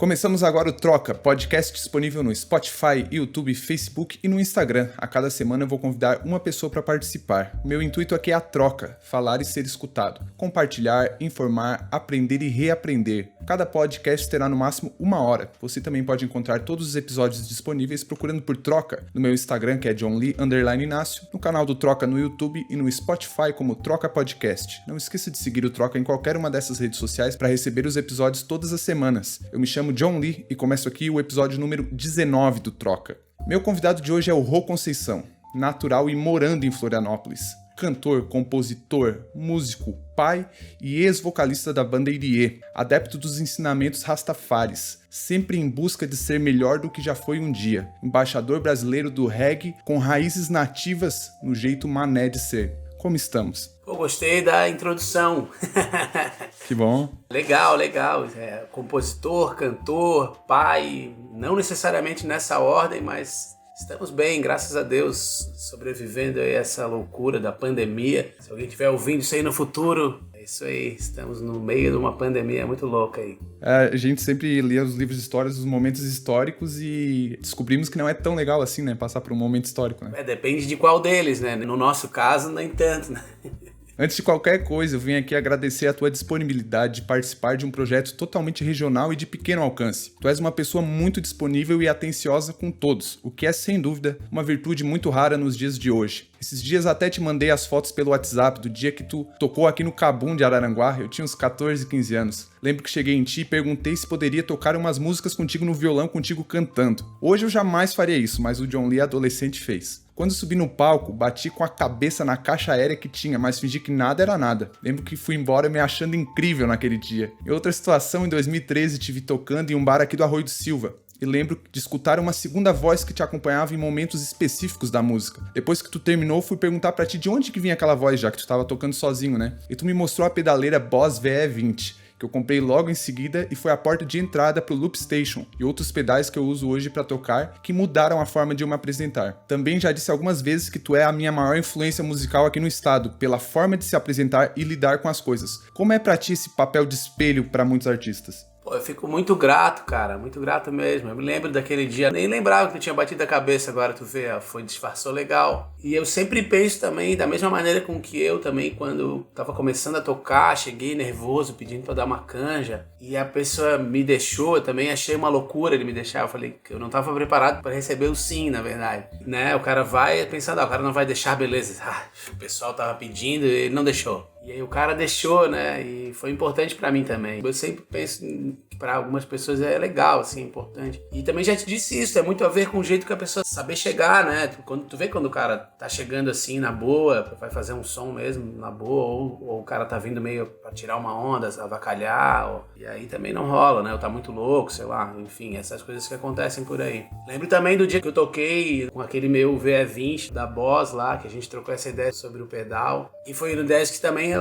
Começamos agora o Troca, podcast disponível no Spotify, YouTube, Facebook e no Instagram. A cada semana eu vou convidar uma pessoa para participar. Meu intuito aqui é a troca, falar e ser escutado, compartilhar, informar, aprender e reaprender. Cada podcast terá no máximo 1 hora. Você também pode encontrar todos os episódios disponíveis procurando por Troca no meu Instagram, que é johnlee_Inácio, no canal do Troca no YouTube e no Spotify como Troca Podcast. Não esqueça de seguir o Troca em qualquer uma dessas redes sociais para receber os episódios todas as semanas. Eu me chamo John Lee e começo aqui o episódio número 19 do Troca. Meu convidado de hoje é o Rô Conceição, natural e morando em Florianópolis. Cantor, compositor, músico, pai e ex-vocalista da banda Irie, adepto dos ensinamentos rastafaris, sempre em busca de ser melhor do que já foi um dia, embaixador brasileiro do reggae com raízes nativas no jeito mané de ser. Como estamos? Eu gostei da introdução. Que bom. Legal. Compositor, cantor, pai, não necessariamente nessa ordem, mas estamos bem, graças a Deus, sobrevivendo aí a essa loucura da pandemia. Se alguém estiver ouvindo isso aí no futuro, é isso aí, estamos no meio de uma pandemia muito louca aí. A gente sempre lia os livros de histórias dos momentos históricos e descobrimos que não é tão legal assim, né? Passar por um momento histórico, né? Depende de qual deles, né? No nosso caso, nem tanto, né? Antes de qualquer coisa, eu vim aqui agradecer a tua disponibilidade de participar de um projeto totalmente regional e de pequeno alcance. Tu és uma pessoa muito disponível e atenciosa com todos, o que é, sem dúvida, uma virtude muito rara nos dias de hoje. Esses dias até te mandei as fotos pelo WhatsApp do dia que tu tocou aqui no Cabum de Araranguá, eu tinha uns 14, 15 anos. Lembro que cheguei em ti e perguntei se poderia tocar umas músicas contigo no violão, contigo cantando. Hoje eu jamais faria isso, mas o John Lee adolescente fez. Quando subi no palco, bati com a cabeça na caixa aérea que tinha, mas fingi que nada era nada. Lembro que fui embora me achando incrível naquele dia. Em outra situação, em 2013, tive tocando em um bar aqui do Arroio do Silva. E lembro de escutar uma segunda voz que te acompanhava em momentos específicos da música. Depois que tu terminou, fui perguntar pra ti de onde que vinha aquela voz, já que tu tava tocando sozinho, né? E tu me mostrou a pedaleira Boss VE20. Que eu comprei logo em seguida e foi a porta de entrada pro Loop Station e outros pedais que eu uso hoje para tocar que mudaram a forma de eu me apresentar. Também já disse algumas vezes que tu é a minha maior influência musical aqui no estado, pela forma de se apresentar e lidar com as coisas. Como é pra ti esse papel de espelho para muitos artistas? Pô, eu fico muito grato, cara, muito grato mesmo. Eu me lembro daquele dia, nem lembrava que tu tinha batido a cabeça, agora tu vê, disfarçou legal. E eu sempre penso também, da mesma maneira com que eu também, quando tava começando a tocar, cheguei nervoso, pedindo pra dar uma canja, e a pessoa me deixou, eu também achei uma loucura ele me deixar. Eu falei que eu não tava preparado pra receber o sim, na verdade. Né, o cara vai pensando, o cara não vai deixar, beleza. O pessoal tava pedindo e ele não deixou. E aí o cara deixou, né? E foi importante pra mim também. Eu sempre penso que pra algumas pessoas é legal, assim, é importante. E também já te disse isso, é muito a ver com o jeito que a pessoa saber chegar, né? Tu vê quando o cara tá chegando assim na boa, vai fazer um som mesmo na boa, ou o cara tá vindo meio pra tirar uma onda, avacalhar, e aí também não rola, né? Ou tá muito louco, sei lá, enfim, essas coisas que acontecem por aí. Lembro também do dia que eu toquei com aquele meu VE20 da Boss lá, que a gente trocou essa ideia sobre o pedal. E foi no Desk também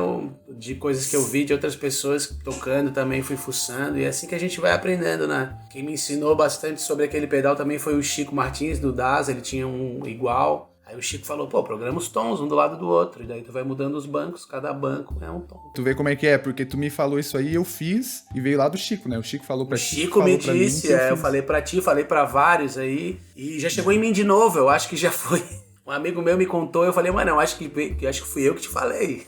de coisas que eu vi de outras pessoas tocando, também fui fuçando, e é assim que a gente vai aprendendo, né? Quem me ensinou bastante sobre aquele pedal também foi o Chico Martins, do DAS, ele tinha um igual. Aí o Chico falou, programa os tons um do lado do outro, e daí tu vai mudando os bancos, cada banco é um tom. Tu vê como é que é, porque tu me falou isso aí, eu fiz, e veio lá do Chico, né? O Chico falou pra ti. O Chico me disse, eu falei pra ti, falei pra vários aí, e já chegou em mim de novo, eu acho que já foi. Um amigo meu me contou, eu falei, mas não, acho que fui eu que te falei.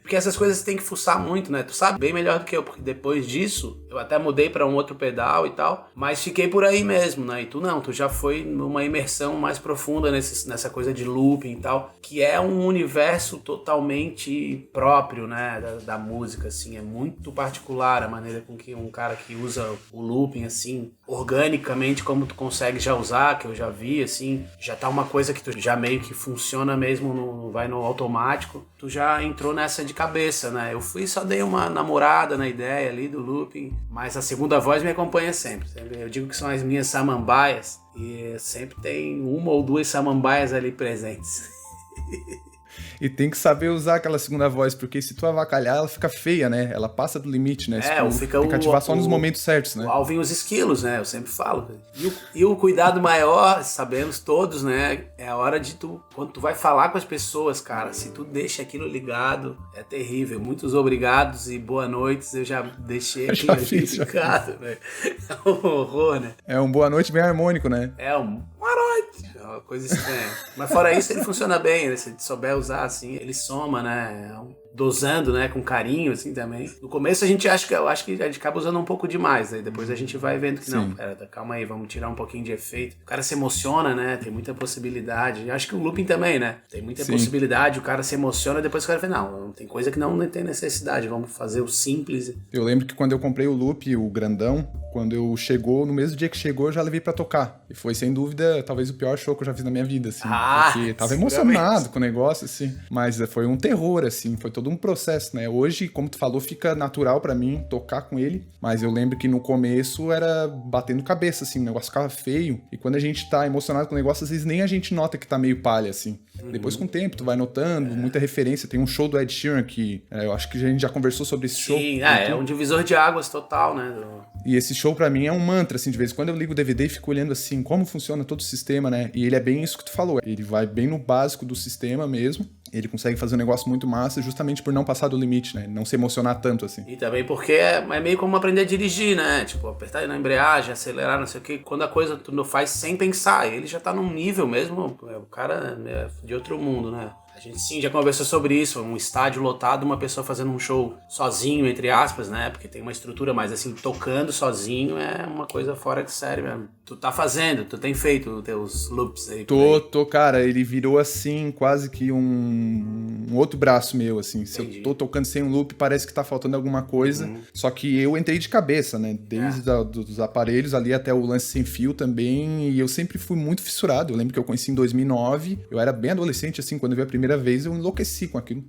Porque essas coisas tem que fuçar muito, né? Tu sabe bem melhor do que eu, porque depois disso, eu até mudei pra um outro pedal e tal, mas fiquei por aí mesmo, né? E tu não, tu já foi numa imersão mais profunda nessa coisa de looping e tal, que é um universo totalmente próprio, né? Da música, assim, é muito particular a maneira com que um cara que usa o looping, assim, organicamente, como tu consegue já usar, que eu já vi, assim, já tá uma coisa que tu já meio que funciona mesmo, vai no automático, tu já entrou nessa de cabeça, né? Eu só dei uma namorada na ideia ali do looping, mas a segunda voz me acompanha sempre. Eu digo que são as minhas samambaias, e sempre tem uma ou duas samambaias ali presentes. E tem que saber usar aquela segunda voz, porque se tu avacalhar, ela fica feia, né? Ela passa do limite, né? Ou fica tem que ativar só nos momentos certos, né? O alvo e os esquilos, né? Eu sempre falo. E o cuidado maior, sabemos todos, né? É a hora de quando tu vai falar com as pessoas, cara, se tu deixa aquilo ligado, é terrível. Muitos obrigados e boa noites, eu já deixei aquilo ligado, velho. É um horror, né? É um boa noite bem harmônico, né? É uma noite. É uma coisa estranha. Mas fora isso, ele funciona bem, né? Se souber usar assim, ele soma, né? Dosando, né? Com carinho, assim, também. No começo eu acho que a gente acaba usando um pouco demais, né? Depois a gente vai vendo que Sim. não, pera, calma aí, vamos tirar um pouquinho de efeito. O cara se emociona, né? Tem muita possibilidade. Eu acho que o looping também, né? Tem muita possibilidade, o cara se emociona, depois o cara fala, não, tem coisa que não tem necessidade, vamos fazer o simples. Eu lembro que quando eu comprei o loop, o grandão, quando no mesmo dia que chegou, eu já levei pra tocar. E foi, sem dúvida, talvez o pior show que eu já fiz na minha vida, assim. Porque tava emocionado com o negócio, assim. Mas foi um terror, assim. Foi todo um processo, né? Hoje, como tu falou, fica natural pra mim tocar com ele. Mas eu lembro que no começo era batendo cabeça, assim. O negócio ficava feio. E quando a gente tá emocionado com o negócio, às vezes nem a gente nota que tá meio palha, assim. Depois, com o tempo, tu vai notando, muita referência. Tem um show do Ed Sheeran que eu acho que a gente já conversou sobre esse show. Sim, é um divisor de águas total, né? E esse show pra mim é um mantra, assim, de vez em quando eu ligo o DVD e fico olhando assim, como funciona todo o sistema, né? E ele é bem isso que tu falou, ele vai bem no básico do sistema mesmo, ele consegue fazer um negócio muito massa justamente por não passar do limite, né? Não se emocionar tanto, assim. E também porque é meio como aprender a dirigir, né? Tipo, apertar na embreagem, acelerar, não sei o que, quando a coisa tu não faz sem pensar, ele já tá num nível mesmo, o cara é de outro mundo, né? A gente sim já conversou sobre isso, um estádio lotado, uma pessoa fazendo um show sozinho, entre aspas, né? Porque tem uma estrutura, mas assim, tocando sozinho é uma coisa fora de série mesmo. Tu tá fazendo, tu tem feito os teus loops aí. Cara, ele virou assim, quase que um outro braço meu, assim. Se eu tô tocando sem um loop, parece que tá faltando alguma coisa. Só que eu entrei de cabeça, né? Desde dos aparelhos ali até o lance sem fio também, e eu sempre fui muito fissurado. Eu lembro que eu conheci em 2009, eu era bem adolescente, assim, quando eu vi a primeira vez, eu enlouqueci com aquilo.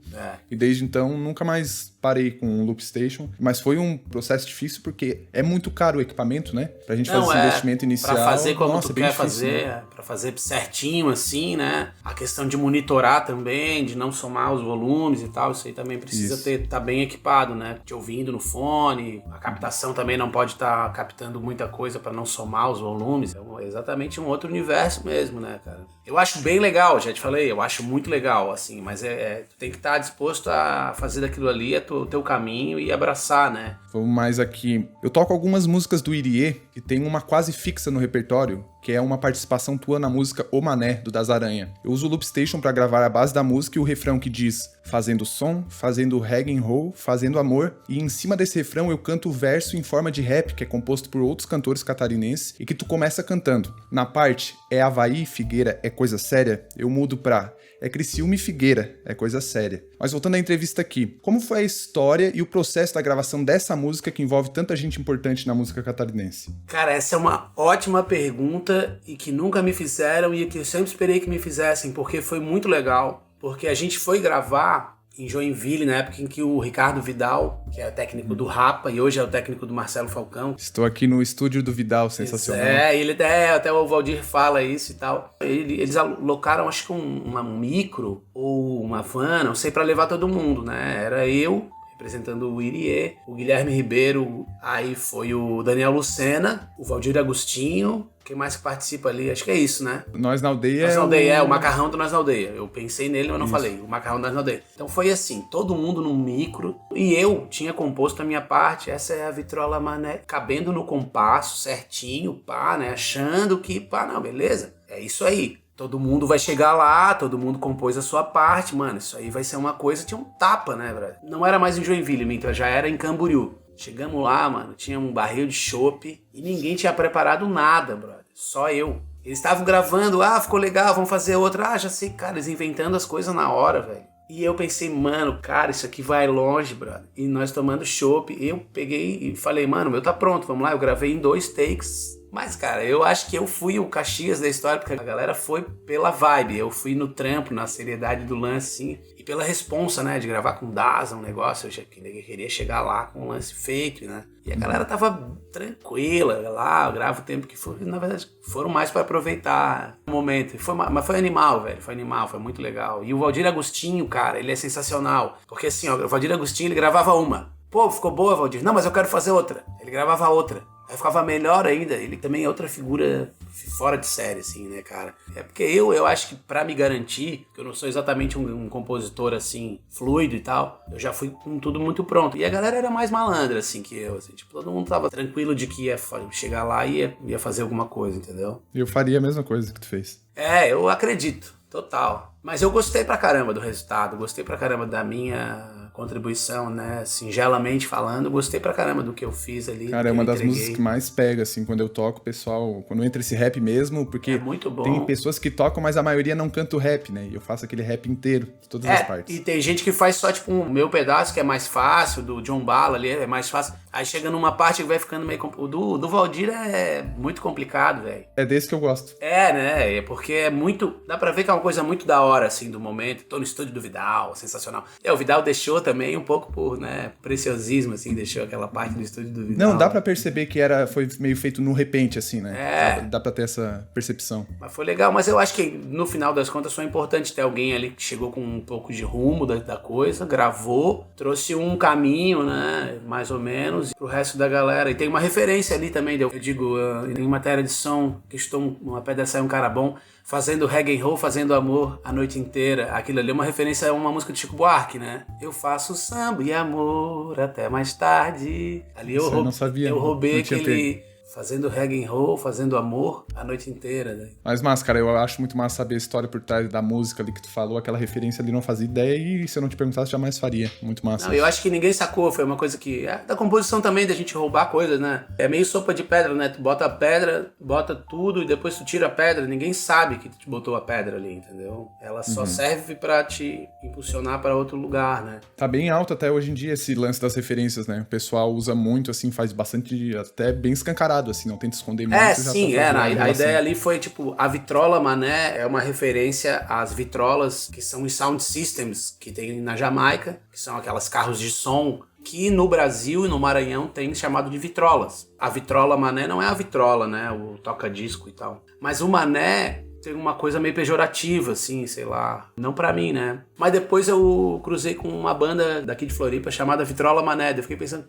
E desde então, nunca mais parei com o Loop Station, mas foi um processo difícil porque é muito caro o equipamento, né? Pra gente fazer esse investimento inicial. Pra fazer como tu quer difícil, fazer, né? Pra fazer certinho assim, né? A questão de monitorar também, de não somar os volumes e tal, isso aí também precisa tá bem equipado, né? Te ouvindo no fone, a captação também não pode estar captando muita coisa pra não somar os volumes. É exatamente um outro universo mesmo, né, cara? Eu acho bem legal, já te falei, eu acho muito legal, assim, mas tu tem que estar disposto a fazer daquilo ali o teu caminho e abraçar, né? Vamos mais aqui. Eu toco algumas músicas do Irie, que tem uma quase fixa no repertório, que é uma participação tua na música O Mané, do Das Aranha. Eu uso o Loop Station pra gravar a base da música e o refrão que diz fazendo som, fazendo reggae and roll, fazendo amor, e em cima desse refrão eu canto o verso em forma de rap, que é composto por outros cantores catarinenses, e que tu começa cantando. Na parte é Havaí, Figueira, é coisa séria, eu mudo pra é Criciúma e Figueira, é coisa séria. Mas voltando à entrevista aqui, como foi a história e o processo da gravação dessa música que envolve tanta gente importante na música catarinense? Cara, essa é uma ótima pergunta e que nunca me fizeram e que eu sempre esperei que me fizessem, porque foi muito legal. Porque a gente foi gravar em Joinville, na época em que o Ricardo Vidal, que é o técnico do Rapa e hoje é o técnico do Marcelo Falcão. Estou aqui no estúdio do Vidal, sensacional. Ele até o Valdir fala isso e tal. Eles alocaram, acho que um micro ou uma van, não sei, pra levar todo mundo, né? Era eu representando o Irie, o Guilherme Ribeiro, aí foi o Daniel Lucena, o Valdir Agostinho. Quem mais que participa ali? Acho que é isso, né? Nós na Aldeia. Nós na Aldeia, o macarrão do Nós na Aldeia. Eu pensei nele, mas não falei. O macarrão do Nós na Aldeia. Então foi assim, todo mundo num micro. E eu tinha composto a minha parte. Essa é a vitrola mané. Cabendo no compasso, certinho, pá, né? Achando que, pá, não, beleza. É isso aí. Todo mundo vai chegar lá, todo mundo compôs a sua parte. Mano, isso aí vai ser uma coisa, tinha um tapa, né, brother? Não era mais em Joinville, Mintra, já era em Camboriú. Chegamos lá, mano, tinha um barril de chopp e ninguém tinha preparado nada, brother. Só eu. Eles estavam gravando, ficou legal, vamos fazer outra. Já sei, cara, eles inventando as coisas na hora, velho. E eu pensei, mano, cara, isso aqui vai longe, brother. E nós tomando chopp, eu peguei e falei, mano, meu tá pronto, vamos lá. Eu gravei em 2 takes, Mas, cara, eu acho que eu fui o Caxias da história, porque a galera foi pela vibe. Eu fui no trampo, na seriedade do lance, assim. E pela responsa, né, de gravar com Daza, um negócio. Eu queria chegar lá com um lance feito, né? E a galera tava tranquila lá, eu gravo o tempo que for. Na verdade, foram mais pra aproveitar o momento. Mas foi animal, velho. Foi animal, foi muito legal. E o Valdir Agostinho, cara, ele é sensacional. Porque assim, ó, o Valdir Agostinho, ele gravava uma. Pô, ficou boa, Valdir. Não, mas eu quero fazer outra. Ele gravava outra. Aí ficava melhor ainda. Ele também é outra figura fora de série, assim, né, cara? É porque eu acho que pra me garantir, que eu não sou exatamente um compositor, assim, fluido e tal, eu já fui com tudo muito pronto. E a galera era mais malandra, assim, que eu, assim. Tipo, todo mundo tava tranquilo de que ia chegar lá e ia fazer alguma coisa, entendeu? Eu faria a mesma coisa que tu fez. Eu acredito. Total. Mas eu gostei pra caramba do resultado. Gostei pra caramba da minha contribuição, né, singelamente falando, gostei pra caramba do que eu fiz ali. Cara, é uma das músicas que mais pega, assim, quando eu toco, pessoal, quando entra esse rap mesmo, porque é muito bom. Tem pessoas que tocam, mas a maioria não canta o rap, né, e eu faço aquele rap inteiro, de todas as partes. E tem gente que faz só, tipo, o meu pedaço, que é mais fácil, do John Bala ali, é mais fácil, aí chega numa parte que vai ficando meio... O do Valdir é muito complicado, velho. É desse que eu gosto. Né, porque é muito... Dá pra ver que é uma coisa muito da hora, assim, do momento. Tô no estúdio do Vidal, sensacional. O Vidal deixou também um pouco por, né, preciosismo, assim, deixou aquela parte do estúdio do Vidal. Não, dá pra perceber que foi meio feito no repente, assim, né? Dá pra ter essa percepção. Mas foi legal, mas eu acho que no final das contas foi importante ter alguém ali que chegou com um pouco de rumo da coisa, gravou, trouxe um caminho, né, mais ou menos, pro resto da galera. E tem uma referência ali também, eu digo, em matéria de som, que estou uma pedra sai um cara bom, fazendo reggae and roll, fazendo amor a noite inteira. Aquilo ali é uma referência a uma música de Chico Buarque, né? Eu faço samba e amor até mais tarde. Ali eu roubei aquele... Fazendo reggae and roll, fazendo amor a noite inteira, né? Mas, cara, eu acho muito massa saber a história por trás da música ali que tu falou, aquela referência ali, não fazia ideia e se eu não te perguntasse, jamais faria. Muito massa. Não, eu acho que ninguém sacou, foi uma coisa que... É da composição também, da gente roubar coisas, né? É meio sopa de pedra, né? Tu bota a pedra, bota tudo e depois tu tira a pedra, ninguém sabe que tu te botou a pedra ali, entendeu? Ela só serve pra te impulsionar pra outro lugar, né? Tá bem alto até hoje em dia esse lance das referências, né? O pessoal usa muito, assim, faz bastante, até bem escancarado, assim, não tenta esconder muito. A ideia ali foi, tipo, a vitrola mané é uma referência às vitrolas, que são os sound systems que tem na Jamaica, que são aquelas carros de som que no Brasil e no Maranhão tem chamado de vitrolas. A vitrola mané não é a vitrola, né, o toca-disco e tal. Mas o mané tem uma coisa meio pejorativa, assim, sei lá. Não pra mim, né? Mas depois eu cruzei com uma banda daqui de Floripa chamada Vitrola Mané. Eu fiquei pensando,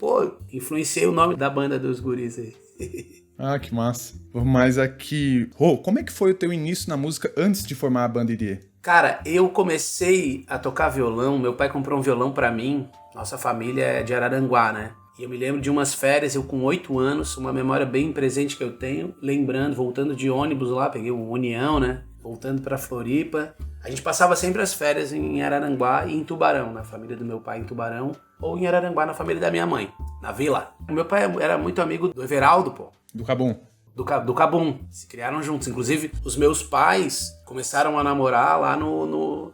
influenciei o nome da banda dos guris aí. Ah, que massa. Mas aqui... como é que foi o teu início na música antes de formar a banda Irie? Cara, eu comecei a tocar violão. Meu pai comprou um violão pra mim. Nossa família é de Araranguá, né? E eu me lembro de umas férias, eu com 8 anos, uma memória bem presente que eu tenho, lembrando, voltando de ônibus lá, peguei um União, né? Voltando pra Floripa. A gente passava sempre as férias em Araranguá e em Tubarão, na família do meu pai em Tubarão, ou em Araranguá, na família da minha mãe, na vila. O meu pai era muito amigo do Everaldo, pô. Do Cabum. Do Cabum. Se criaram juntos. Inclusive, os meus pais começaram a namorar lá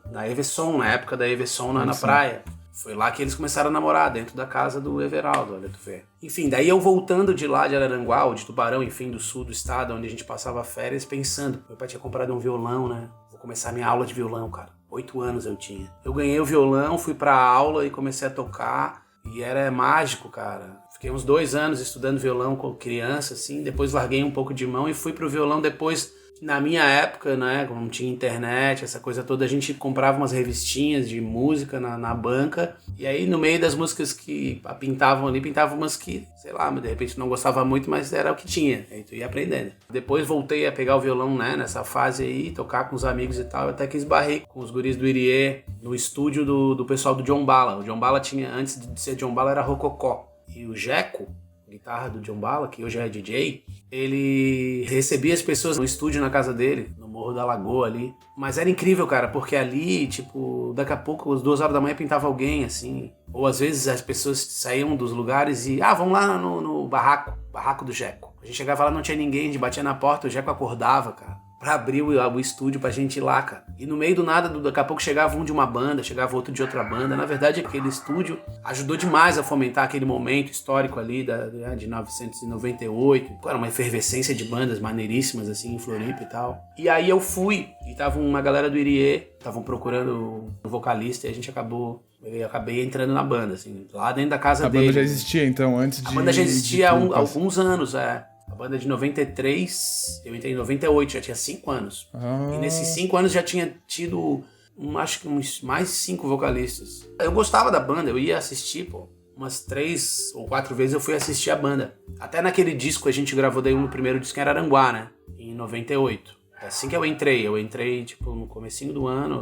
na Everson, na época da Everson na praia. Foi lá que eles começaram a namorar, dentro da casa do Everaldo, olha tu vê. Enfim, daí eu voltando de lá de Araranguá, ou de Tubarão, enfim, do sul do estado, onde a gente passava férias, pensando. Meu pai tinha comprado um violão, né? Vou começar minha aula de violão, cara. 8 anos eu tinha. Eu ganhei o violão, fui pra aula e comecei a tocar. E era mágico, cara. Fiquei uns 2 anos estudando violão com criança, assim. Depois larguei um pouco de mão e fui pro violão depois... Na minha época, né, quando não tinha internet, essa coisa toda, a gente comprava umas revistinhas de música na banca. E aí, no meio das músicas que pintavam ali, pintavam umas que, sei lá, de repente não gostava muito, mas era o que tinha. Aí tu ia aprendendo. Depois voltei a pegar o violão, né, nessa fase aí, tocar com os amigos e tal. Até que esbarrei com os guris do Irie, no estúdio do pessoal do John Bala. O John Bala tinha, antes de ser John Bala, era Rococó. E o Jeco, guitarra do John Bala, que hoje é DJ, ele recebia as pessoas no estúdio na casa dele, no Morro da Lagoa ali. Mas era incrível, cara, porque ali, tipo, daqui a pouco, às 2 horas da manhã, pintava alguém, assim. Ou às vezes as pessoas saíam dos lugares e, vamos lá no barraco do Jeco. A gente chegava lá, não tinha ninguém, a gente batia na porta, o Jeco acordava, cara. pra abrir o estúdio pra gente ir lá, cara. E no meio do nada, daqui a pouco chegava um de uma banda, chegava outro de outra banda. Na verdade, aquele estúdio ajudou demais a fomentar aquele momento histórico ali de 1998. Pô, era uma efervescência de bandas maneiríssimas, assim, em Floripa e tal. E aí eu fui, e tava uma galera do Irie, estavam procurando um vocalista, e eu acabei entrando na banda, assim, lá dentro da casa dele. A banda já existia, então, antes de... A banda já existia há alguns anos, A banda de 93, eu entrei em 98, já tinha 5 anos. E nesses 5 anos já tinha tido, acho que uns mais 5 vocalistas. Eu gostava da banda, eu ia assistir, pô. Umas 3 ou 4 vezes eu fui assistir a banda. Até naquele disco a gente gravou daí no primeiro disco em Araranguá, né? Em 98. Assim que eu entrei tipo no comecinho do ano,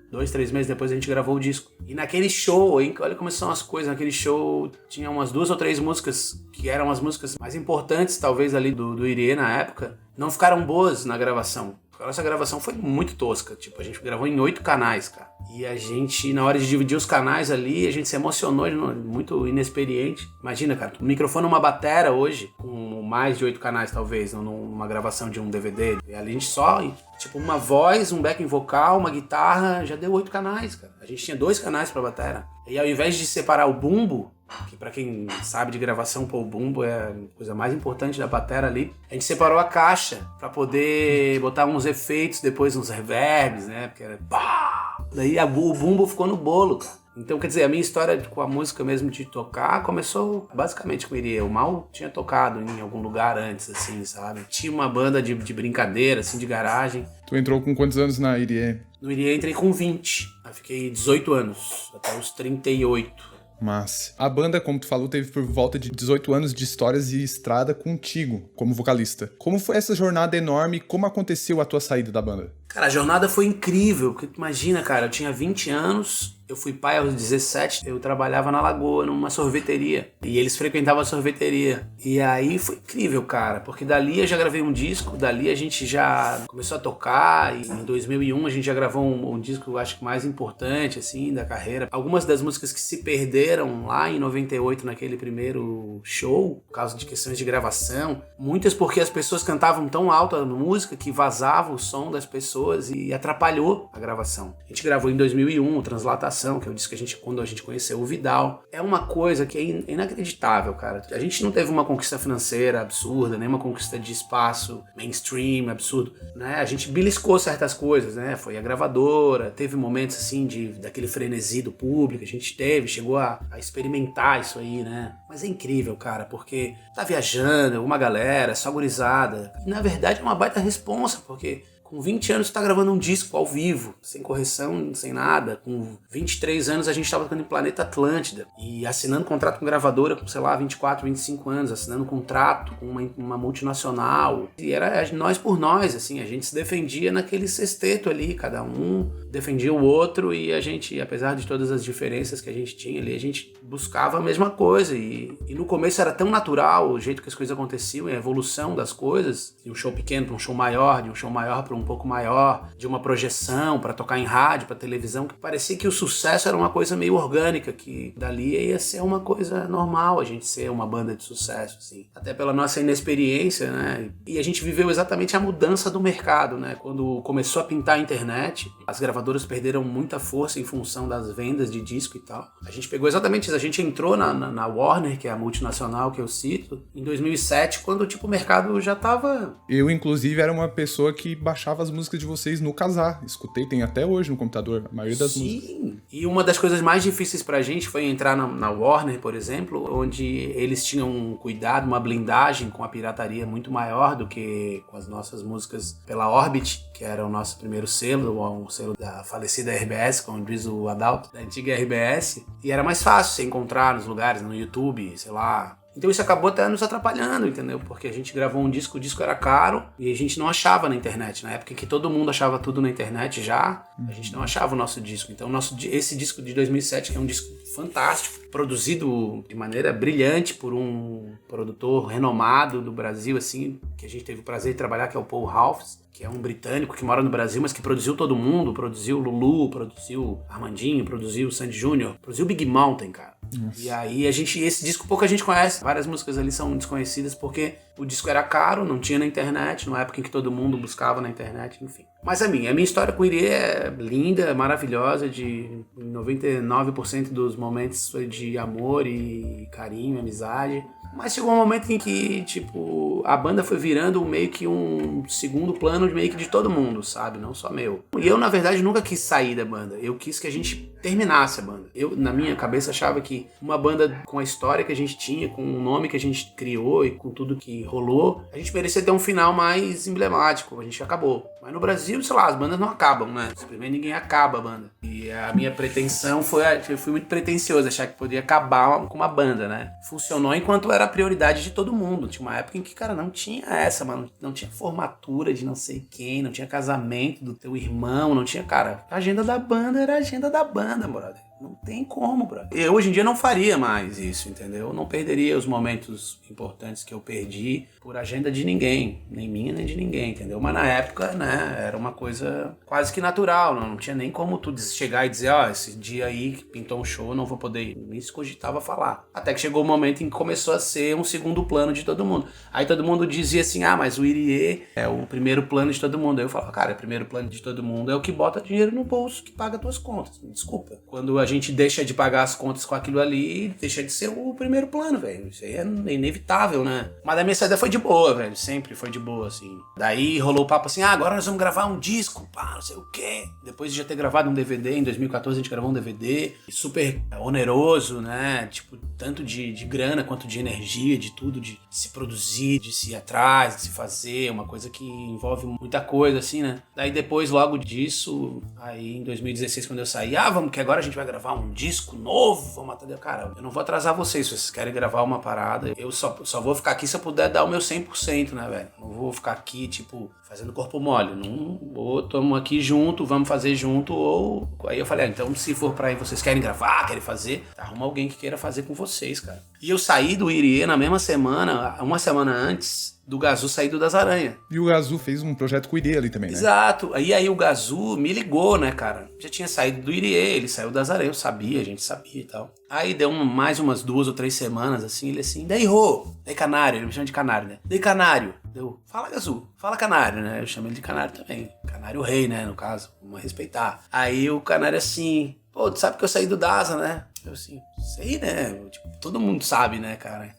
2, 3 meses depois a gente gravou o disco. E naquele show, olha como são as coisas, naquele show tinha umas 2 ou 3 músicas que eram as músicas mais importantes talvez ali do Irie na época, não ficaram boas na gravação. A nossa gravação foi muito tosca, tipo, a gente gravou em 8 canais, cara. E a gente, na hora de dividir os canais ali, a gente se emocionou, muito inexperiente. Imagina, cara, o microfone numa batera hoje, com mais de 8 canais talvez, numa gravação de um DVD. E ali a gente só, tipo, uma voz, um backing vocal, uma guitarra, já deu 8 canais, cara. A gente tinha 2 canais pra batera. E ao invés de separar o bumbo, que pra quem sabe de gravação, pô, o bumbo é a coisa mais importante da batera ali, a gente separou a caixa pra poder botar uns efeitos, depois uns reverbs, né, porque era pá! Daí o bumbo ficou no bolo, cara. Então, quer dizer, a minha história com a música mesmo de tocar começou basicamente com o Irie. Eu mal tinha tocado em algum lugar antes, assim, sabe? Tinha uma banda de brincadeira, assim, de garagem. Tu entrou com quantos anos na Irie? No Irie entrei com 20. Eu fiquei 18 anos, até os 38. Mas a banda, como tu falou, teve por volta de 18 anos de histórias e estrada contigo, como vocalista. Como foi essa jornada enorme e como aconteceu a tua saída da banda? Cara, a jornada foi incrível, porque tu imagina, cara, eu tinha 20 anos, eu fui pai aos 17, eu trabalhava na Lagoa, numa sorveteria, e eles frequentavam a sorveteria. E aí foi incrível, cara, porque dali eu já gravei um disco, dali a gente já começou a tocar, e em 2001 a gente já gravou um disco, eu acho que mais importante, assim, da carreira. Algumas das músicas que se perderam lá em 98, naquele primeiro show, por causa de questões de gravação, muitas porque as pessoas cantavam tão alto a música que vazava o som das pessoas e atrapalhou a gravação. A gente gravou em 2001 o Translatação, que é o disco que quando a gente conheceu o Vidal. É uma coisa que é inacreditável, cara. A gente não teve uma conquista financeira absurda, nem uma conquista de espaço mainstream absurdo, né? A gente beliscou certas coisas, né? Foi a gravadora, teve momentos assim daquele frenesi do público, a gente chegou a experimentar isso aí, né? Mas é incrível, cara, porque tá viajando, uma galera, só gurizada. E na verdade é uma baita responsa, porque com 20 anos você tá gravando um disco ao vivo, sem correção, sem nada. Com 23 anos a gente tava tocando em Planeta Atlântida e assinando contrato com gravadora com, sei lá, 24, 25 anos, assinando contrato com uma multinacional. E era nós por nós, assim, a gente se defendia naquele sexteto ali, cada um defendia o outro e a gente, apesar de todas as diferenças que a gente tinha ali, a gente buscava a mesma coisa. E no começo era tão natural o jeito que as coisas aconteciam e a evolução das coisas, de um show pequeno para um show maior, de um show maior para um pouco maior, de uma projeção para tocar em rádio, para televisão, que parecia que o sucesso era uma coisa meio orgânica, que dali ia ser uma coisa normal a gente ser uma banda de sucesso, assim. Até pela nossa inexperiência, né? E a gente viveu exatamente a mudança do mercado, né? Quando começou a pintar a internet, as gravadoras perderam muita força em função das vendas de disco e tal. A gente pegou exatamente isso, a gente entrou na Warner, que é a multinacional que eu cito, em 2007, quando tipo, o mercado já tava... Eu, inclusive, era uma pessoa que baixava as músicas de vocês no Kazaa. Escutei, tem até hoje no computador, a maioria das músicas. Sim, e uma das coisas mais difíceis pra gente foi entrar na Warner, por exemplo, onde eles tinham um cuidado, uma blindagem com a pirataria muito maior do que com as nossas músicas pela Orbit, que era o nosso primeiro selo, um selo da falecida RBS, como diz o Adalto, da antiga RBS, e era mais fácil você encontrar nos lugares, no YouTube, sei lá. Então isso acabou até nos atrapalhando, entendeu? Porque a gente gravou um disco, o disco era caro e a gente não achava na internet. Na época em que todo mundo achava tudo na internet já, a gente não achava o nosso disco. Então esse disco de 2007, que é um disco fantástico, produzido de maneira brilhante por um produtor renomado do Brasil, assim, que a gente teve o prazer de trabalhar, que é o Paul Ralphs, que é um britânico que mora no Brasil, mas que produziu todo mundo, produziu Lulu, produziu Armandinho, produziu Sandy Júnior, produziu Big Mountain, cara. Nossa. E aí esse disco pouca gente conhece, várias músicas ali são desconhecidas porque O disco era caro, não tinha na internet, numa época em que todo mundo buscava na internet, enfim. Mas a minha história com o Irie é linda, maravilhosa, de 99% dos momentos foi de amor e carinho, amizade. Mas chegou um momento em que, tipo, a banda foi virando meio que um segundo plano meio que de todo mundo, sabe? Não só meu. E eu, na verdade, nunca quis sair da banda. Eu quis que a gente terminasse a banda. Eu, na minha cabeça, achava que uma banda com a história que a gente tinha, com o nome que a gente criou e com tudo que rolou, a gente merecia ter um final mais emblemático. A gente acabou. Mas no Brasil, sei lá, as bandas não acabam, né? Simplesmente ninguém acaba a banda. E a minha pretensão foi... Eu fui muito pretencioso, achar que poderia acabar com uma banda, né? Funcionou enquanto era a prioridade de todo mundo. Tinha uma época em que, cara, não tinha essa, mano. Não tinha formatura de não sei quem, não tinha casamento do teu irmão, não tinha... Cara, a agenda da banda era a agenda da banda, brother. Não tem como, brother. Eu hoje em dia não faria mais isso, entendeu? Eu não perderia os momentos importantes que eu perdi por agenda de ninguém. Nem minha, nem de ninguém, entendeu? Mas na época, né, era uma coisa quase que natural. Não tinha nem como tu chegar e dizer, ó, esse dia aí que pintou um show, não vou poder ir. Nem se cogitava falar. Até que chegou o momento em que começou a ser um segundo plano de todo mundo. Aí todo mundo dizia assim, mas o Irie é o primeiro plano de todo mundo. Aí eu falava, cara, o primeiro plano de todo mundo é o que bota dinheiro no bolso, que paga tuas contas. Me desculpa. Quando a gente deixa de pagar as contas com aquilo ali, deixa de ser o primeiro plano, velho. Isso aí é inevitável, né? Mas a minha saída foi de boa, velho. Sempre foi de boa, assim. Daí rolou o papo assim, agora nós vamos gravar um disco, pá, não sei o quê. Depois de já ter gravado um DVD, em 2014 a gente gravou um DVD, super oneroso, né? Tipo, tanto de grana quanto de energia, de tudo, de se produzir, de se ir atrás, de se fazer, uma coisa que envolve muita coisa, assim, né? Daí depois, logo disso, aí em 2016, quando eu saí, vamos que agora a gente vai gravar um disco novo, vamos atender. Cara, eu não vou atrasar vocês, se vocês querem gravar uma parada, eu só vou ficar aqui se eu puder dar o meu 100%, né, velho? Não vou ficar aqui, tipo, fazendo corpo mole, não, ou tamo aqui junto, vamos fazer junto, ou... Aí eu falei, então se for pra aí, vocês querem gravar, querem fazer, arruma alguém que queira fazer com vocês, cara. E eu saí do Irie na mesma semana, uma semana antes do Gazu sair do Das Aranha. E o Gazu fez um projeto com o Irie ali também, né? Exato. Aí o Gazu me ligou, né, cara? Já tinha saído do Irie, ele saiu do Das Aranha, eu sabia, a gente sabia e tal. Aí deu mais umas 2 ou 3 semanas, assim, ele assim, daí Rô, daí Canário, ele me chama de Canário, né? Daí Canário. Deu, fala Gazu, fala Canário, né? Eu chamo ele de Canário também. Canário Rei, né, no caso, vamos respeitar. Aí o Canário assim, pô, tu sabe que eu saí do Daza, né? Eu assim, sei, né? Tipo, todo mundo sabe, né, cara?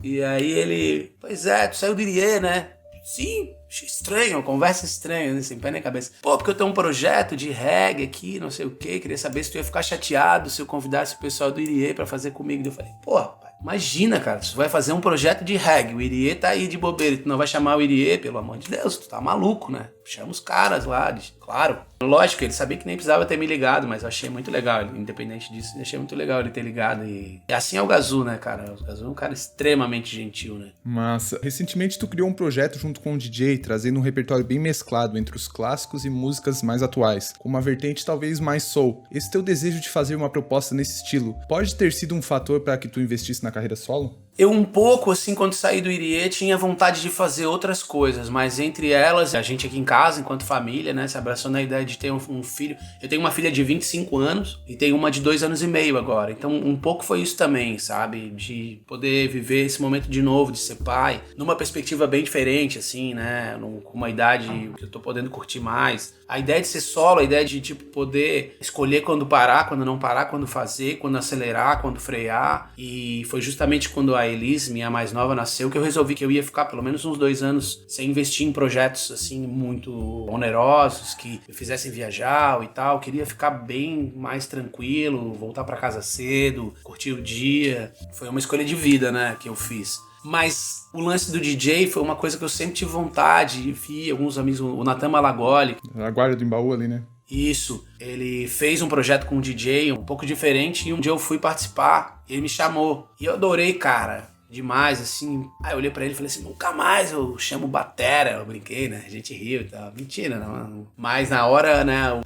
E aí ele, pois é, tu saiu do Irie, né? Sim, estranho, conversa estranha, né? Sem pé nem cabeça. Pô, porque eu tenho um projeto de reggae aqui, não sei o quê, queria saber se tu ia ficar chateado se eu convidasse o pessoal do Irie pra fazer comigo. Eu falei, pô, rapaz, imagina, cara, tu vai fazer um projeto de reggae, o Irie tá aí de bobeira, e tu não vai chamar o Irie, pelo amor de Deus, tu tá maluco, né? Chama os caras lá, claro. Lógico, ele sabia que nem precisava ter me ligado, mas eu achei muito legal, independente disso, eu achei muito legal ele ter ligado. E assim é o Gazu, né, cara? O Gazu é um cara extremamente gentil, né? Massa. Recentemente tu criou um projeto junto com o DJ, trazendo um repertório bem mesclado entre os clássicos e músicas mais atuais, com uma vertente talvez mais soul. Esse teu desejo de fazer uma proposta nesse estilo, pode ter sido um fator para que tu investisse na carreira solo? Eu um pouco, assim, quando saí do Irie, tinha vontade de fazer outras coisas, mas entre elas, a gente aqui em casa, enquanto família, né, se abraçou na ideia de ter um filho. Eu tenho uma filha de 25 anos e tenho uma de 2 anos e meio agora, então um pouco foi isso também, sabe, de poder viver esse momento de novo, de ser pai, numa perspectiva bem diferente, assim, né, com uma idade que eu tô podendo curtir mais. A ideia de ser solo, a ideia de, tipo, poder escolher quando parar, quando não parar, quando fazer, quando acelerar, quando frear, e foi justamente quando a Elise, minha mais nova, nasceu, que eu resolvi que eu ia ficar pelo menos uns 2 anos sem investir em projetos, assim, muito onerosos, que me fizessem viajar e tal. Eu queria ficar bem mais tranquilo, voltar pra casa cedo, curtir o dia. Foi uma escolha de vida, né, que eu fiz. Mas o lance do DJ foi uma coisa que eu sempre tive vontade. Vi alguns amigos, o Natan Malagoli. A guarda do Embaú ali, né? Isso, ele fez um projeto com um DJ um pouco diferente e um dia eu fui participar e ele me chamou. E eu adorei, cara, demais, assim. Aí eu olhei pra ele e falei assim, nunca mais eu chamo batera. Eu brinquei, né? A gente riu e tal. Mentira, não. Mas na hora, né?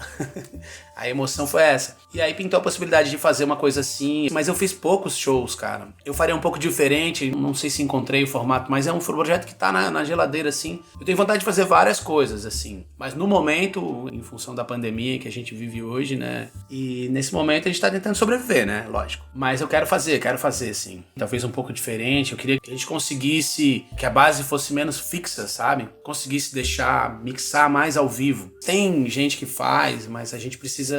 A emoção foi essa. E aí pintou a possibilidade de fazer uma coisa assim, mas eu fiz poucos shows, cara. Eu faria um pouco diferente, não sei se encontrei o formato, mas é um projeto que tá na geladeira, assim. Eu tenho vontade de fazer várias coisas, assim. Mas no momento, em função da pandemia que a gente vive hoje, né? E nesse momento a gente tá tentando sobreviver, né? Lógico. Mas eu quero fazer, sim. Talvez um pouco diferente. Eu queria que a gente conseguisse, que a base fosse menos fixa, sabe? Conseguisse mixar mais ao vivo. Tem gente que faz, mas a gente precisa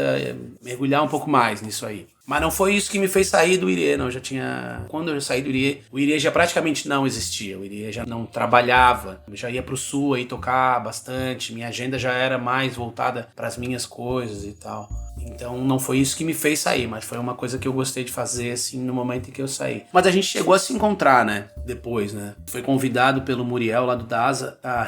mergulhar um pouco mais nisso aí. Mas não foi isso que me fez sair do Irie, não. Quando eu saí do Irie, o Irie já praticamente não existia. O Irie já não trabalhava. Eu já ia pro sul aí tocar bastante. Minha agenda já era mais voltada para as minhas coisas e tal. Então não foi isso que me fez sair, mas foi uma coisa que eu gostei de fazer, assim, no momento em que eu saí. Mas a gente chegou a se encontrar, né? Depois, né? Foi convidado pelo Muriel lá do DASA a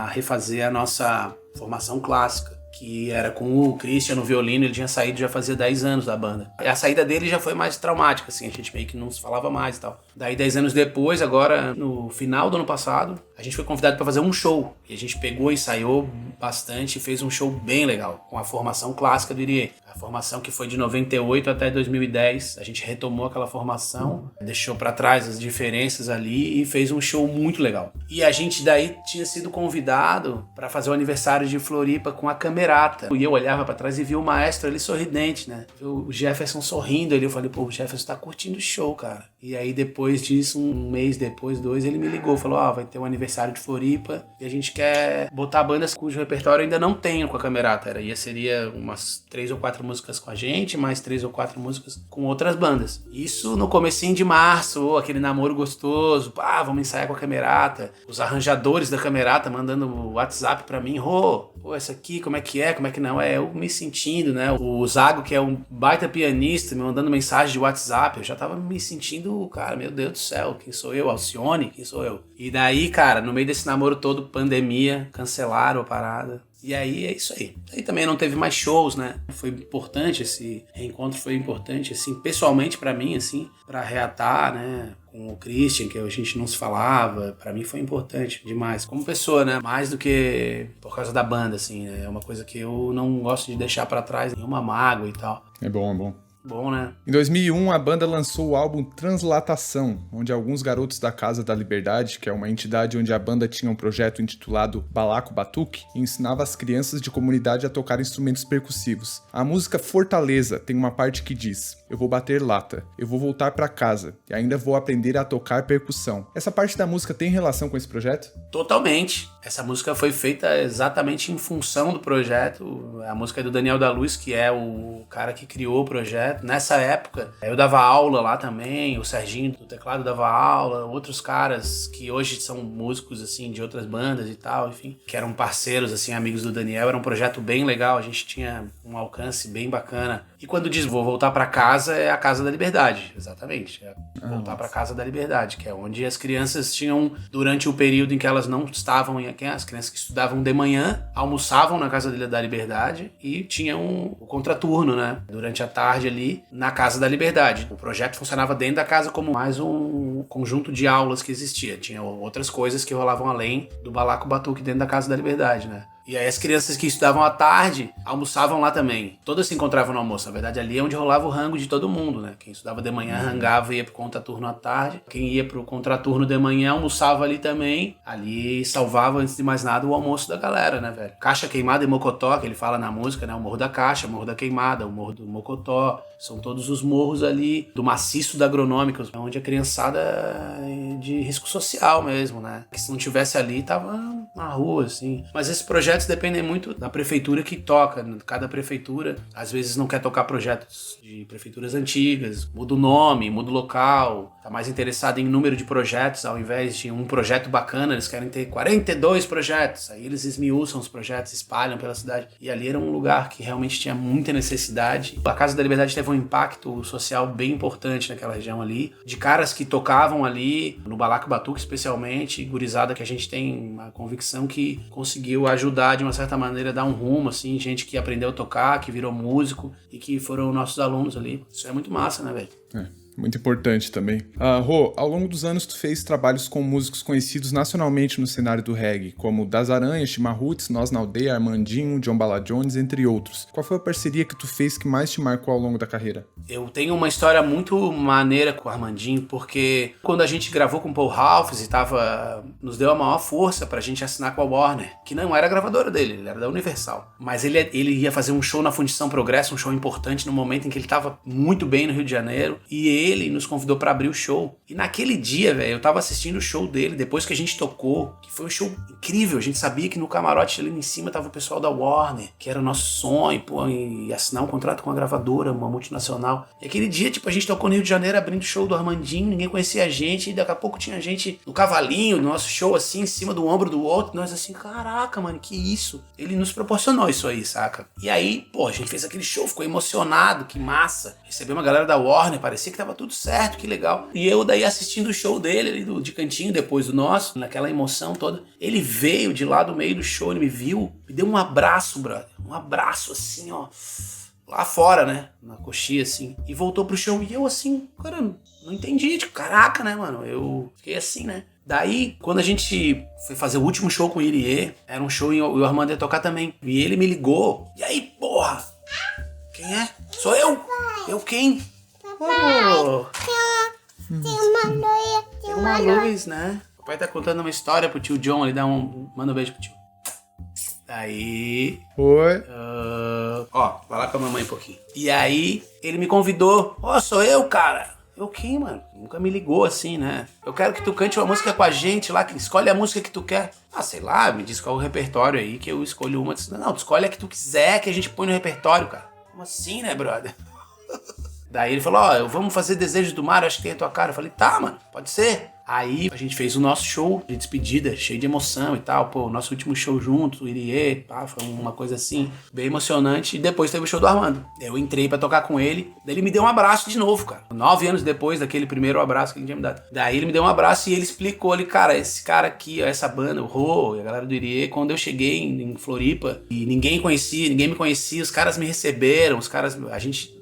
refazer a nossa formação clássica, que era com o Christian no violino. Ele tinha saído já fazia 10 anos da banda. A saída dele já foi mais traumática, assim, a gente meio que não se falava mais e tal. Daí 10 anos depois, agora no final do ano passado, a gente foi convidado para fazer um show. E a gente pegou, ensaiou bastante e fez um show bem legal, com a formação clássica do Irie. A formação que foi de 98 até 2010, a gente retomou aquela formação, deixou pra trás as diferenças ali e fez um show muito legal. E a gente daí tinha sido convidado pra fazer o aniversário de Floripa com a Camerata. E eu olhava pra trás e vi o maestro ali sorridente, né? O Jefferson sorrindo ali, eu falei, pô, o Jefferson tá curtindo o show, cara. E aí depois disso, um mês depois, 2, ele me ligou, falou, vai ter um aniversário de Floripa e a gente quer botar bandas cujo repertório eu ainda não tenho com a Camerata. Seria umas 3 ou 4 músicas com a gente, mais 3 ou 4 músicas com outras bandas. Isso no comecinho de março, aquele namoro gostoso, vamos ensaiar com a Camerata. Os arranjadores da Camerata mandando WhatsApp pra mim, essa aqui, como é que não? Eu me sentindo, né? O Zago, que é um baita pianista, me mandando mensagem de WhatsApp, eu já tava me sentindo, cara, meu Deus do céu, quem sou eu? Alcione? Quem sou eu? E daí, cara, no meio desse namoro todo, pandemia, cancelaram a parada. E aí é isso aí. Aí também não teve mais shows, né? Foi importante, esse reencontro foi importante, assim, pessoalmente pra mim, assim, pra reatar, né? Com o Christian, que a gente não se falava, pra mim foi importante demais. Como pessoa, né? Mais do que por causa da banda, assim, né? É uma coisa que eu não gosto de deixar pra trás, nenhuma mágoa e tal. É bom. Bom, né? Em 2001, a banda lançou o álbum Translatação, onde alguns garotos da Casa da Liberdade, que é uma entidade onde a banda tinha um projeto intitulado Balaco Batuque, ensinava as crianças de comunidade a tocar instrumentos percussivos. A música Fortaleza tem uma parte que diz: eu vou bater lata, eu vou voltar pra casa e ainda vou aprender a tocar percussão. Essa parte da música tem relação com esse projeto? Totalmente. Essa música foi feita exatamente em função do projeto. A música é do Daniel da Luz, que é o cara que criou o projeto. Nessa época, eu dava aula lá também, o Serginho do teclado dava aula, outros caras que hoje são músicos, assim, de outras bandas e tal, enfim, que eram parceiros, assim, amigos do Daniel. Era um projeto bem legal, a gente tinha um alcance bem bacana. E quando diz vou voltar pra casa, é a Casa da Liberdade, exatamente. É voltar pra Casa da Liberdade, que é onde as crianças tinham, durante o período em que elas não estavam, as crianças que estudavam de manhã, almoçavam na Casa da Liberdade e tinham o contraturno, né? Durante a tarde ali, na Casa da Liberdade. O projeto funcionava dentro da casa como mais um conjunto de aulas que existia. Tinha outras coisas que rolavam além do Balaco Batuque dentro da Casa da Liberdade, né? E aí as crianças que estudavam à tarde almoçavam lá também. Todas se encontravam no almoço. Na verdade, ali é onde rolava o rango de todo mundo, né? Quem estudava de manhã rangava e ia pro contraturno à tarde. Quem ia pro contraturno de manhã almoçava ali também. Ali salvava, antes de mais nada, o almoço da galera, né, velho? Caixa Queimada e Mocotó, que ele fala na música, né? O Morro da Caixa, o Morro da Queimada, o Morro do Mocotó. São todos os morros ali do maciço da Agronômica, onde a criançada é de risco social mesmo, né? Que se não tivesse ali, tava na rua, assim. Mas esses projetos dependem muito da prefeitura que toca. Cada prefeitura, às vezes, não quer tocar projetos de prefeituras antigas. Muda o nome, muda o local. Tá mais interessado em número de projetos, ao invés de um projeto bacana, eles querem ter 42 projetos. Aí eles esmiuçam os projetos, espalham pela cidade. E ali era um lugar que realmente tinha muita necessidade. A Casa da Liberdade teve um impacto social bem importante naquela região ali. De caras que tocavam ali, no Balaco Batuque especialmente, gurizada que a gente tem uma convicção que conseguiu ajudar de uma certa maneira, dar um rumo, assim, gente que aprendeu a tocar, que virou músico e que foram nossos alunos ali. Isso é muito massa, né, velho? Muito importante também. Rô, ao longo dos anos tu fez trabalhos com músicos conhecidos nacionalmente no cenário do reggae, como Das Aranhas, Chimarruts, Nós na Aldeia, Armandinho, John Bala Jones, entre outros. Qual foi a parceria que tu fez que mais te marcou ao longo da carreira? Eu tenho uma história muito maneira com o Armandinho, porque quando a gente gravou com o Paul Ralphs e nos deu a maior força pra gente assinar com a Warner, que não era a gravadora dele, ele era da Universal. Mas ele ia fazer um show na Fundição Progresso, um show importante no momento em que ele tava muito bem no Rio de Janeiro, e ele nos convidou pra abrir o show. E naquele dia, velho, eu tava assistindo o show dele, depois que a gente tocou, que foi um show incrível. A gente sabia que no camarote ali em cima tava o pessoal da Warner, que era o nosso sonho, pô, e assinar um contrato com uma gravadora, uma multinacional. E aquele dia, tipo, a gente tocou no Rio de Janeiro abrindo o show do Armandinho, ninguém conhecia a gente, e daqui a pouco tinha gente no cavalinho, no nosso show, assim, em cima do ombro do outro, nós assim, caraca, mano, que isso? Ele nos proporcionou isso aí, saca? E aí, pô, a gente fez aquele show, ficou emocionado, que massa. Recebeu uma galera da Warner, parecia que tava tudo certo, que legal. E eu daí assistindo o show dele, ali de cantinho, depois do nosso, naquela emoção toda. Ele veio de lá do meio do show, ele me viu, me deu um abraço, brother. Um abraço assim, ó. Lá fora, né? Na coxinha, assim. E voltou pro show. E eu, assim, cara, não entendi. Tipo, caraca, né, mano? Eu fiquei assim, né? Daí, quando a gente foi fazer o último show com o Irie, era um show e o Armando ia tocar também. E ele me ligou. E aí, porra? Quem é? Sou eu? Eu quem? Oh. Tem uma luz, né? O papai tá contando uma história pro tio John. Ele manda um beijo pro tio. Daí... Oi. Vai lá com a mamãe um pouquinho. E aí, ele me convidou. Sou eu, cara. Eu quem, mano? Nunca me ligou assim, né? Eu quero que tu cante uma música com a gente lá, que escolhe a música que tu quer. Sei lá, me diz qual é o repertório aí, que eu escolho uma. Não, tu escolhe a que tu quiser, que a gente põe no repertório, cara. Como assim, né, brother? Daí ele falou, vamos fazer Desejo do Mar, acho que tem a tua cara. Eu falei, tá, mano, pode ser. Aí a gente fez o nosso show de despedida, cheio de emoção e tal. Pô, o nosso último show junto, o Irie, foi uma coisa assim, bem emocionante. E depois teve o show do Armando. Eu entrei pra tocar com ele, daí ele me deu um abraço de novo, cara. 9 anos depois daquele primeiro abraço que ele tinha me dado. Daí ele me deu um abraço e ele explicou ali, cara, esse cara aqui, essa banda, o Rô e a galera do Irie, quando eu cheguei em Floripa e ninguém me conhecia, os caras me receberam, a gente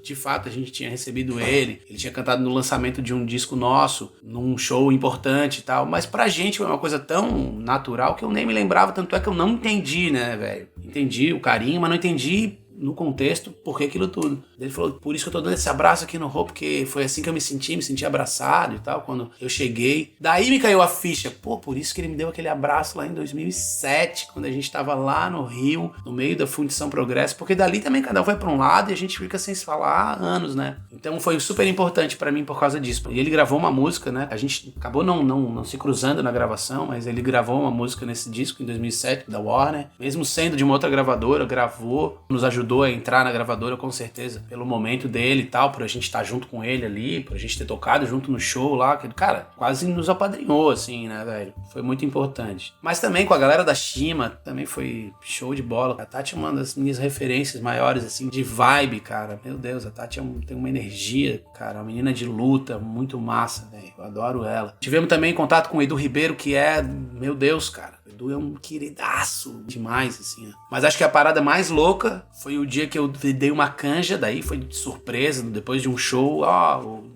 tinha recebido ele tinha cantado no lançamento de um disco nosso, num show importante e tal, mas pra gente foi uma coisa tão natural que eu nem me lembrava, tanto é que eu não entendi, né, velho? Entendi o carinho, mas não entendi no contexto por que aquilo tudo. Ele falou, por isso que eu tô dando esse abraço aqui no Rô, porque foi assim que eu me senti abraçado e tal, quando eu cheguei. Daí me caiu a ficha, por isso que ele me deu aquele abraço lá em 2007, quando a gente tava lá no Rio, no meio da Fundição Progresso, porque dali também cada um vai pra um lado e a gente fica sem se falar há anos, né? Então foi super importante pra mim por causa disso. E ele gravou uma música, né? A gente acabou não se cruzando na gravação, mas ele gravou uma música nesse disco em 2007, da Warner, mesmo sendo de uma outra gravadora, gravou, nos ajudou a entrar na gravadora com certeza, pelo momento dele e tal, por a gente estar junto com ele ali, por a gente ter tocado junto no show lá, que, cara, quase nos apadrinhou, assim, né, velho? Foi muito importante. Mas também com a galera da Shima, também foi show de bola. A Tati é uma das minhas referências maiores, assim, de vibe, cara. Meu Deus, a Tati tem uma energia, cara, uma menina de luta, muito massa, velho. Eu adoro ela. Tivemos também contato com o Edu Ribeiro, que é, meu Deus, cara. O Edu é um queridaço demais, assim. Mas acho que a parada mais louca foi o dia que eu dei uma canja, daí foi de surpresa, depois de um show,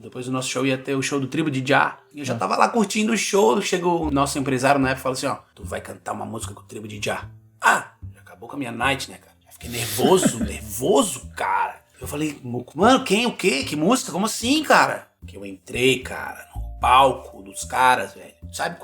depois do nosso show ia ter o show do Tribo de Jah. E eu já tava lá curtindo o show, chegou o nosso empresário na época e falou assim, tu vai cantar uma música com o Tribo de Jah. Já acabou com a minha night, né, cara? Já fiquei nervoso, cara. Eu falei, mano, quem, o quê? Que música? Como assim, cara? Que eu entrei, cara, no palco dos caras, velho. Sabe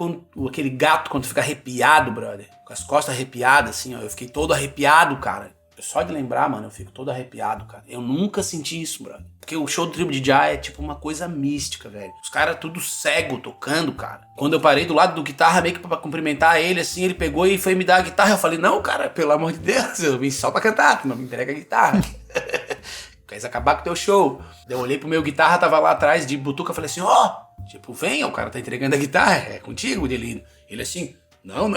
aquele gato quando fica arrepiado, brother? Com as costas arrepiadas, assim, ó. Eu fiquei todo arrepiado, cara. Só de lembrar, mano, eu fico todo arrepiado, cara. Eu nunca senti isso, brother. Porque o show do Tribo de Jah é tipo uma coisa mística, velho. Os caras tudo cego tocando, cara. Quando eu parei do lado do guitarra, meio que pra cumprimentar ele, assim, ele pegou e foi me dar a guitarra. Eu falei, não, cara, pelo amor de Deus, eu vim só pra cantar, tu não me entrega a guitarra. Queres acabar com o teu show. Eu olhei pro meu guitarra, tava lá atrás de butuca, falei assim, tipo, venha, o cara tá entregando a guitarra, é contigo, Delino. Ele assim, não,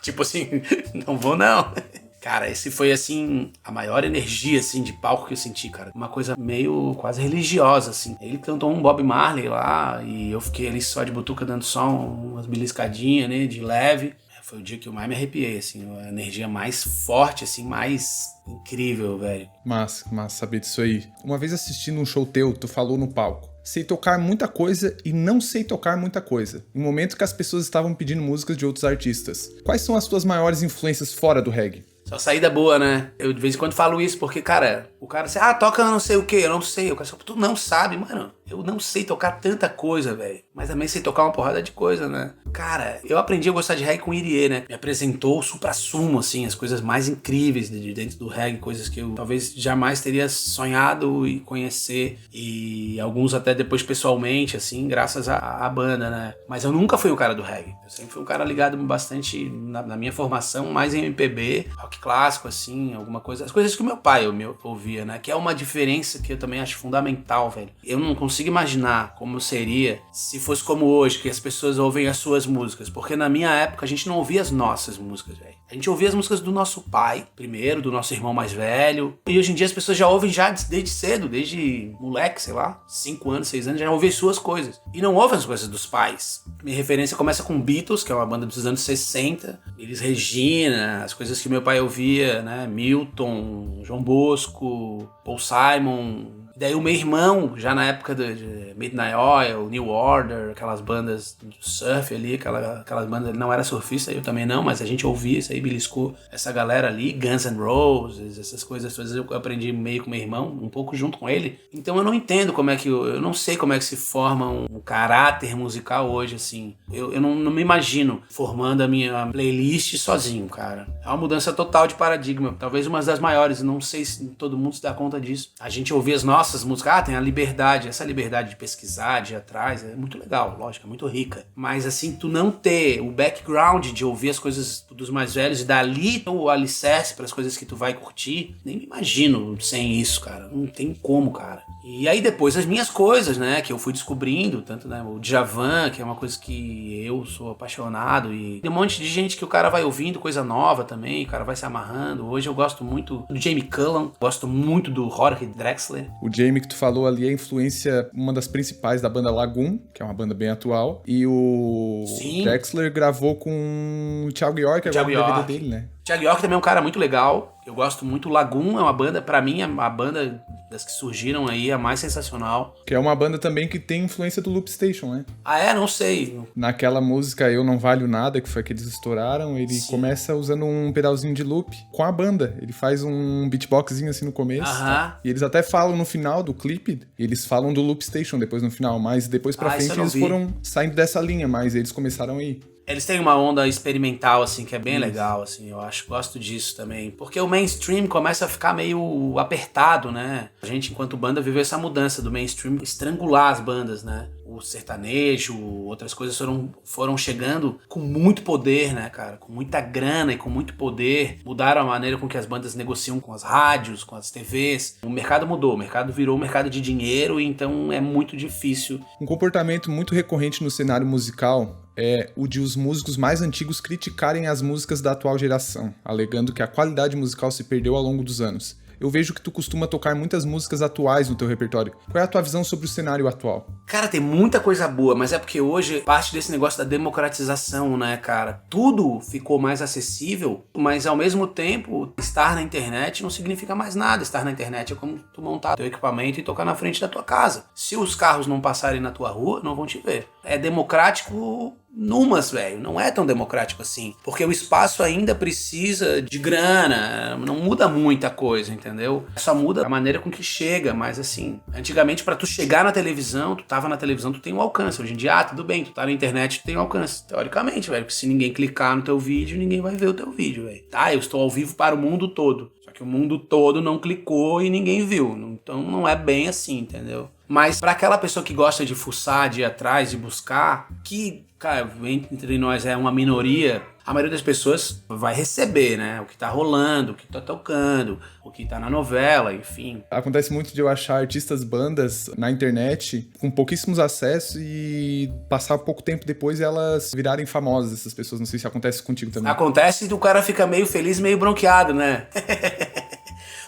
tipo assim, não vou não. Cara, esse foi, assim, a maior energia, assim, de palco que eu senti, cara. Uma coisa meio quase religiosa, assim. Ele cantou um Bob Marley lá e eu fiquei ali só de butuca dando só umas beliscadinhas, né, de leve. Foi o dia que eu mais me arrepiei, assim, a energia mais forte, assim, mais incrível, velho. Massa saber disso aí. Uma vez assistindo um show teu, tu falou no palco, sei tocar muita coisa e não sei tocar muita coisa. Em um momento que as pessoas estavam pedindo músicas de outros artistas. Quais são as suas maiores influências fora do reggae? Só saída boa, né? Eu de vez em quando falo isso porque, cara, o cara assim, toca não sei o que, eu não sei. O cara fala, tu não sabe, mano. Eu não sei tocar tanta coisa, velho. Mas também sei tocar uma porrada de coisa, né? Cara, eu aprendi a gostar de reggae com o Irie, né? Me apresentou o supra-sumo, assim, as coisas mais incríveis de dentro do reggae, coisas que eu talvez jamais teria sonhado e conhecer. E alguns até depois pessoalmente, assim, graças à banda, né? Mas eu nunca fui o cara do reggae. Eu sempre fui um cara ligado bastante na minha formação, mais em MPB, rock clássico, assim, alguma coisa. As coisas que o meu pai ouvia, né? Que é uma diferença que eu também acho fundamental, velho. Eu não consigo imaginar como seria se fosse como hoje, que as pessoas ouvem as suas músicas. Porque na minha época a gente não ouvia as nossas músicas, velho. A gente ouvia as músicas do nosso pai, primeiro, do nosso irmão mais velho. E hoje em dia as pessoas já ouvem desde cedo, desde moleque, sei lá, 5 anos, 6 anos, já ouvem suas coisas. E não ouvem as coisas dos pais. Minha referência começa com Beatles, que é uma banda dos anos 60. Elis Regina, as coisas que meu pai ouvia, né? Milton, João Bosco, Paul Simon. Daí o meu irmão, já na época de Midnight Oil, New Order, aquelas bandas do surf ali, aquelas bandas, ele não era surfista, eu também não, mas a gente ouvia isso aí, beliscou essa galera ali, Guns N' Roses, essas coisas todas eu aprendi meio com meu irmão, um pouco junto com ele. Então eu não entendo como é que, eu não sei como é que se forma um caráter musical hoje, assim. Eu não me imagino formando a minha playlist sozinho, cara. É uma mudança total de paradigma, talvez uma das maiores, não sei se todo mundo se dá conta disso. A gente ouvia as nossas músicas, tem a liberdade, essa liberdade de pesquisar, de ir atrás, é muito legal, lógico, é muito rica. Mas assim, tu não ter o background de ouvir as coisas dos mais velhos e dali o alicerce para as coisas que tu vai curtir, nem me imagino sem isso, cara. Não tem como, cara. E aí depois as minhas coisas, né, que eu fui descobrindo, tanto, né, o Djavan, que é uma coisa que eu sou apaixonado, e tem um monte de gente que o cara vai ouvindo coisa nova também, o cara vai se amarrando. Hoje eu gosto muito do Jamie Cullum, gosto muito do Jorge Drexler. O Jamie que tu falou ali é a influência, uma das principais da banda Lagoon, que é uma banda bem atual, e o Sim. Drexler gravou com o Thiago York, agora no DVD dele, né? Thiago York também é um cara muito legal, eu gosto muito. Lagoon é uma banda, pra mim, a banda das que surgiram aí, a mais sensacional. Que é uma banda também que tem influência do Loop Station, né? Ah, é? Não sei. Naquela música Eu Não Valho Nada, que foi que eles estouraram, ele Sim. começa usando um pedalzinho de loop com a banda. Ele faz um beatboxzinho assim no começo. Tá? E eles até falam no final do clipe, eles falam do Loop Station depois no final, mas depois pra frente eles foram saindo dessa linha, mas eles começaram a ir. Eles têm uma onda experimental, assim, que é bem legal, assim, eu acho, gosto disso também. Porque o mainstream começa a ficar meio apertado, né? A gente, enquanto banda, viveu essa mudança do mainstream estrangular as bandas, né? O sertanejo, outras coisas foram chegando com muito poder, né, cara? Com muita grana e com muito poder. Mudaram a maneira com que as bandas negociam com as rádios, com as TVs. O mercado mudou, o mercado virou um mercado de dinheiro, então é muito difícil. Um comportamento muito recorrente no cenário musical é o de os músicos mais antigos criticarem as músicas da atual geração, alegando que a qualidade musical se perdeu ao longo dos anos. Eu vejo que tu costuma tocar muitas músicas atuais no teu repertório. Qual é a tua visão sobre o cenário atual? Cara, tem muita coisa boa, mas é porque hoje parte desse negócio da democratização, né, cara? Tudo ficou mais acessível, mas ao mesmo tempo, estar na internet não significa mais nada. Estar na internet é como tu montar teu equipamento e tocar na frente da tua casa. Se os carros não passarem na tua rua, não vão te ver. É democrático numas, velho. Não é tão democrático assim. Porque o espaço ainda precisa de grana. Não muda muita coisa, entendeu? Só muda a maneira com que chega. Mas assim, antigamente pra tu chegar na televisão, tu tava na televisão, tu tem um alcance. Hoje em dia, tudo bem, tu tá na internet, tu tem um alcance. Teoricamente, velho. Porque se ninguém clicar no teu vídeo, ninguém vai ver o teu vídeo, velho. Tá, eu estou ao vivo para o mundo todo. Só que o mundo todo não clicou e ninguém viu. Então não é bem assim, entendeu? Mas pra aquela pessoa que gosta de fuçar, de ir atrás, de buscar, que, cara, entre nós é uma minoria, a maioria das pessoas vai receber, né? O que tá rolando, o que tá tocando, o que tá na novela, enfim. Acontece muito de eu achar artistas, bandas na internet com pouquíssimos acessos e passar pouco tempo depois elas virarem famosas, essas pessoas. Não sei se acontece contigo também. Acontece e o cara fica meio feliz, meio bronqueado, né?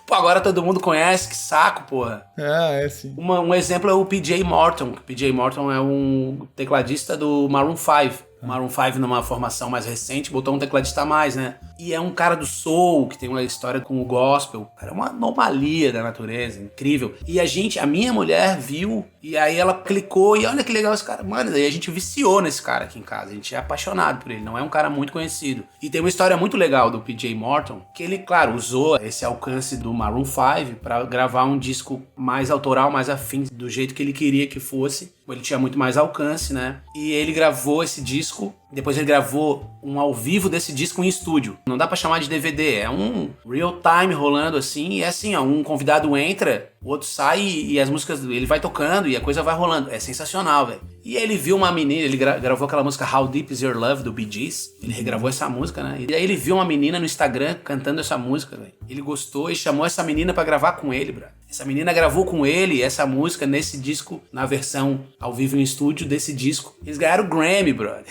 Pô, agora todo mundo conhece, que saco, porra. Ah, é sim. Um exemplo é o PJ Morton. O PJ Morton é um tecladista do Maroon 5. O Maroon 5 numa formação mais recente botou um tecladista a mais, né? E é um cara do soul, que tem uma história com o gospel. Cara, é uma anomalia da natureza, incrível. E a minha mulher viu, e aí ela clicou, e olha que legal esse cara. Mano, daí a gente viciou nesse cara aqui em casa. A gente é apaixonado por ele, não é um cara muito conhecido. E tem uma história muito legal do PJ Morton, que ele, claro, usou esse alcance do Maroon 5 pra gravar um disco mais autoral, mais afim, do jeito que ele queria que fosse. Ele tinha muito mais alcance, né? E ele gravou esse disco, depois ele gravou um ao vivo desse disco em estúdio. Não dá pra chamar de DVD, é um real time rolando assim, e é assim, ó, um convidado entra, o outro sai e as músicas, ele vai tocando e a coisa vai rolando. É sensacional, velho. E ele viu uma menina, ele gravou aquela música How Deep Is Your Love, do Bee Gees. Ele regravou essa música, né? E aí ele viu uma menina no Instagram cantando essa música, velho. Ele gostou e chamou essa menina pra gravar com ele, bro. Essa menina gravou com ele essa música nesse disco, na versão ao vivo em estúdio desse disco. Eles ganharam o Grammy, brother.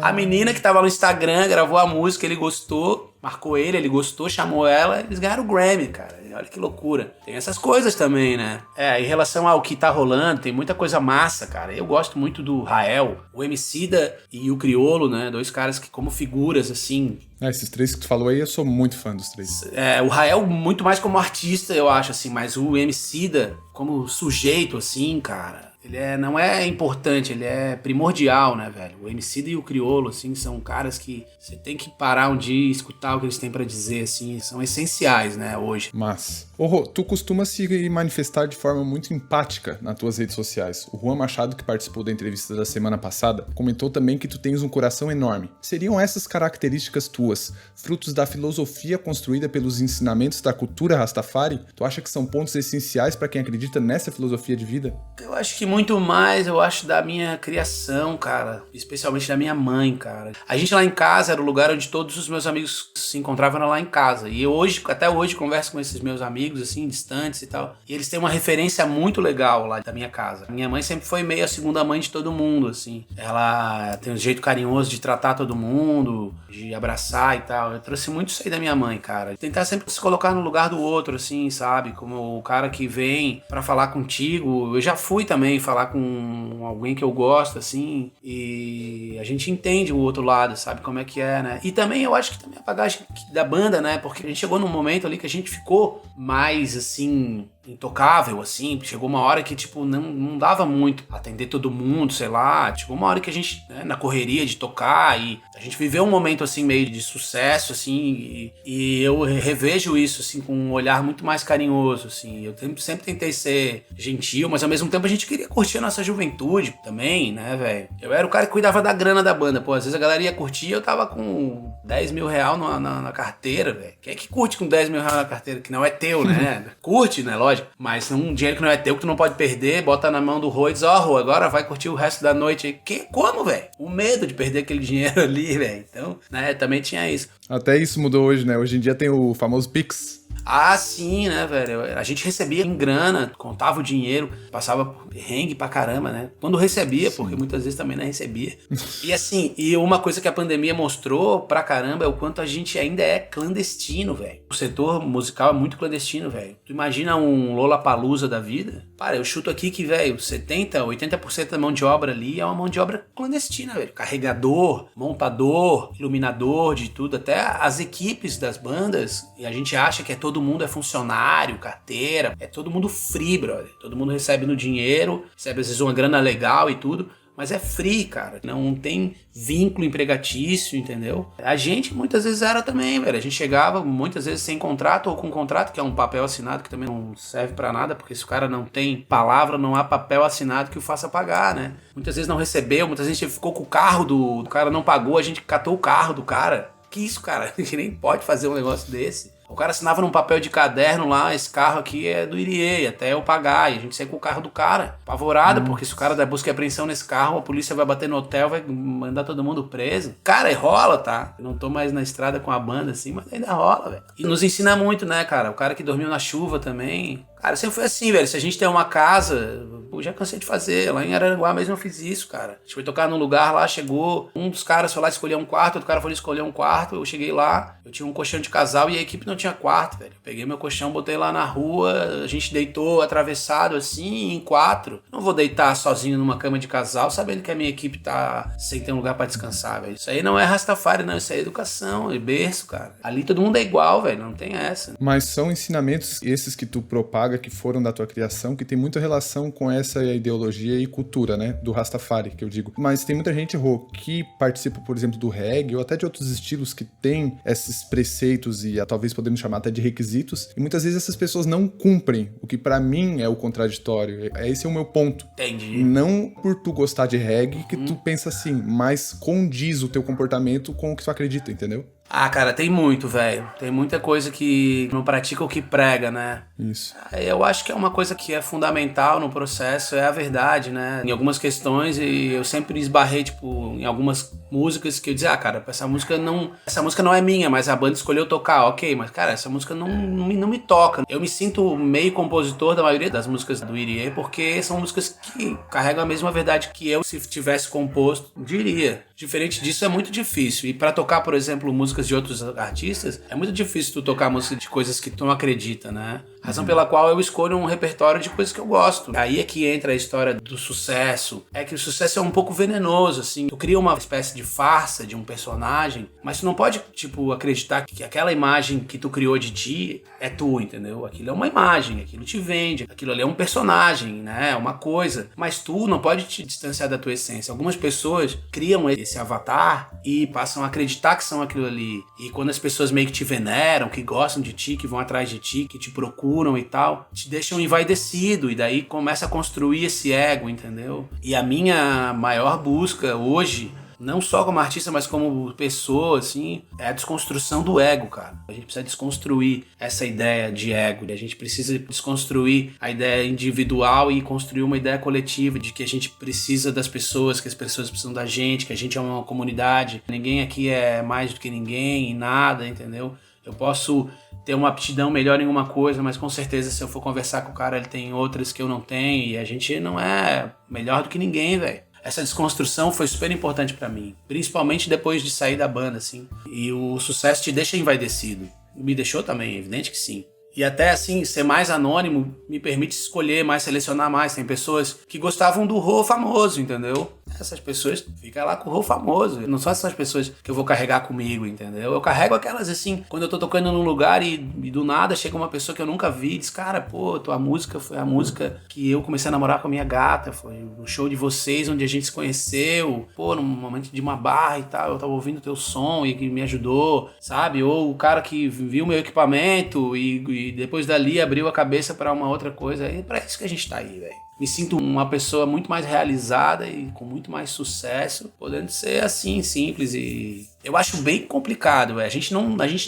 A menina que tava no Instagram gravou a música, ele gostou, marcou ele gostou, chamou ela, eles ganharam o Grammy, cara. Olha que loucura. Tem essas coisas também, né? Em relação ao que tá rolando, tem muita coisa massa, cara. Eu gosto muito do Rael, o Emicida e o Criolo, né? Dois caras que, como figuras, assim... Esses três que tu falou aí, eu sou muito fã dos três. O Rael muito mais como artista, eu acho, assim, mas o Emicida como sujeito, assim, cara... Ele não é importante, ele é primordial, né, velho? O Emicida e o Criolo, assim, são caras que você tem que parar um dia e escutar o que eles têm pra dizer, assim, são essenciais, né, hoje. Mas, Rô, tu costuma se manifestar de forma muito empática nas tuas redes sociais. O Juan Machado, que participou da entrevista da semana passada, comentou também que tu tens um coração enorme. Seriam essas características tuas, frutos da filosofia construída pelos ensinamentos da cultura Rastafari? Tu acha que são pontos essenciais pra quem acredita nessa filosofia de vida? Eu acho que muito mais, eu acho, da minha criação, cara. Especialmente da minha mãe, cara. A gente lá em casa era o lugar onde todos os meus amigos se encontravam, era lá em casa. E eu até hoje, converso com esses meus amigos, assim, distantes e tal. E eles têm uma referência muito legal lá da minha casa. Minha mãe sempre foi meio a segunda mãe de todo mundo, assim. Ela tem um jeito carinhoso de tratar todo mundo, de abraçar e tal. Eu trouxe muito isso aí da minha mãe, cara. Tentar sempre se colocar no lugar do outro, assim, sabe? Como o cara que vem pra falar contigo. Eu já fui também falar com alguém que eu gosto, assim, e a gente entende o outro lado, sabe como é que é, né? E também eu acho que também a bagagem da banda, né? Porque a gente chegou num momento ali que a gente ficou mais, assim, intocável, assim, chegou uma hora que, tipo, não dava muito atender todo mundo, sei lá, chegou uma hora que a gente, né, na correria de tocar, e a gente viveu um momento, assim, meio de sucesso, assim, e eu revejo isso, assim, com um olhar muito mais carinhoso, assim, eu sempre tentei ser gentil, mas ao mesmo tempo a gente queria curtir a nossa juventude também, né, velho? Eu era o cara que cuidava da grana da banda, pô, às vezes a galera ia curtir e eu tava com 10 mil reais na carteira, velho. Quem é que curte com 10 mil reais na carteira, que não é teu, né? Curte, né, lógico. Mas um dinheiro que não é teu, que tu não pode perder, bota na mão do Rô e diz, Rô, agora vai curtir o resto da noite aí. Como, velho? O medo de perder aquele dinheiro ali, velho. Então, né, também tinha isso. Até isso mudou hoje, né? Hoje em dia tem o famoso Pix. Ah, sim, né, velho? A gente recebia em grana, contava o dinheiro, passava perrengue pra caramba, né? Quando recebia, sim. Porque muitas vezes também não recebia. E assim, uma coisa que a pandemia mostrou pra caramba é o quanto a gente ainda é clandestino, velho. O setor musical é muito clandestino, velho. Tu imagina um Lollapalooza da vida? Cara, eu chuto aqui que, velho, 70%, 80% da mão de obra ali é uma mão de obra clandestina, velho. Carregador, montador, iluminador, de tudo. Até as equipes das bandas, e a gente acha que todo mundo é funcionário, carteira, é todo mundo free, brother. Todo mundo recebe no dinheiro, recebe às vezes uma grana legal e tudo, mas é free, cara. Não tem vínculo empregatício, entendeu? A gente muitas vezes era também, velho. A gente chegava muitas vezes sem contrato ou com contrato, que é um papel assinado que também não serve pra nada, porque se o cara não tem palavra, não há papel assinado que o faça pagar, né? Muitas vezes não recebeu, muitas vezes a gente ficou com o carro do cara, não pagou, a gente catou o carro do cara. Que isso, cara? A gente nem pode fazer um negócio desse. O cara assinava num papel de caderno lá, esse carro aqui é do Irie, até eu pagar. E a gente saiu com o carro do cara, apavorado, porque se o cara der busca e apreensão nesse carro, a polícia vai bater no hotel, vai mandar todo mundo preso. Cara, rola, tá? Eu não tô mais na estrada com a banda assim, mas ainda rola, velho. E nos ensina muito, né, cara? O cara que dormiu na chuva também. Cara, sempre foi assim, velho. Se a gente tem uma casa, eu já cansei de fazer. Lá em Araranguá mesmo eu fiz isso, cara. A gente foi tocar num lugar lá, chegou. Um dos caras foi lá escolher um quarto, outro cara foi escolher um quarto. Eu cheguei lá, eu tinha um colchão de casal e a equipe não tinha quarto, velho. Eu peguei meu colchão, botei lá na rua, a gente deitou atravessado assim, em 4. Não vou deitar sozinho numa cama de casal, sabendo que a minha equipe tá sem ter um lugar pra descansar, velho. Isso aí não é Rastafari, não. Isso aí é educação, é berço, cara. Ali todo mundo é igual, velho. Não tem essa. Mas são ensinamentos esses que tu propaga, que foram da tua criação, que tem muita relação com essa ideologia e cultura, né? Do Rastafari, que eu digo. Mas tem muita gente, Rô, que participa, por exemplo, do reggae ou até de outros estilos que tem esses preceitos e talvez podemos chamar até de requisitos. E muitas vezes essas pessoas não cumprem, o que pra mim é o contraditório. Esse é o meu ponto. Entendi. Não por tu gostar de reggae que tu pensa assim, mas condiz o teu comportamento com o que tu acredita, entendeu? Ah, cara, tem muito, velho. Tem muita coisa que não pratica o que prega, né? Isso. Eu acho que é uma coisa que é fundamental no processo, é a verdade, né? Em algumas questões, e eu sempre esbarrei, tipo, em algumas músicas que eu dizia, cara, essa música não é minha, mas a banda escolheu tocar, ok, mas, cara, essa música não me toca. Eu me sinto meio compositor da maioria das músicas do Irie, porque são músicas que carregam a mesma verdade que eu, se tivesse composto, diria. Diferente disso, é muito difícil. E pra tocar, por exemplo, músicas de outros artistas, é muito difícil tu tocar música de coisas que tu não acredita, né? Razão pela qual eu escolho um repertório de coisas que eu gosto. Aí é que entra a história do sucesso. É que o sucesso é um pouco venenoso, assim. Tu cria uma espécie de farsa de um personagem, mas tu não pode, tipo, acreditar que aquela imagem que tu criou de ti é tu, entendeu? Aquilo é uma imagem, aquilo te vende, aquilo ali é um personagem, né? É uma coisa. Mas tu não pode te distanciar da tua essência. Algumas pessoas criam esse avatar e passam a acreditar que são aquilo ali. E quando as pessoas meio que te veneram, que gostam de ti, que vão atrás de ti, que te procuram e tal, te deixam envaidecido e daí começa a construir esse ego, entendeu? E a minha maior busca hoje, não só como artista, mas como pessoa, assim, é a desconstrução do ego, cara. A gente precisa desconstruir essa ideia de ego, a gente precisa desconstruir a ideia individual e construir uma ideia coletiva de que a gente precisa das pessoas, que as pessoas precisam da gente, que a gente é uma comunidade, ninguém aqui é mais do que ninguém e nada, entendeu? Eu posso ter uma aptidão melhor em uma coisa, mas com certeza se eu for conversar com o cara, ele tem outras que eu não tenho e a gente não é melhor do que ninguém, velho. Essa desconstrução foi super importante pra mim, principalmente depois de sair da banda, assim. E o sucesso te deixa envaidecido. Me deixou também, evidente que sim. E até, assim, ser mais anônimo me permite escolher mais, selecionar mais. Tem pessoas que gostavam do Rô famoso, entendeu? Essas pessoas ficam lá com o Rô famoso. Não são essas pessoas que eu vou carregar comigo, entendeu? Eu carrego aquelas, assim, quando eu tô tocando num lugar e do nada chega uma pessoa que eu nunca vi e diz, cara, pô, tua música foi a música que eu comecei a namorar com a minha gata, foi no show de vocês onde a gente se conheceu, pô, num momento de uma barra e tal, eu tava ouvindo teu som e que me ajudou, sabe? Ou o cara que viu meu equipamento e depois dali abriu a cabeça pra uma outra coisa. É pra isso que a gente tá aí, velho. Me sinto uma pessoa muito mais realizada e com muito mais sucesso, podendo ser assim, simples e... Eu acho bem complicado, velho. A gente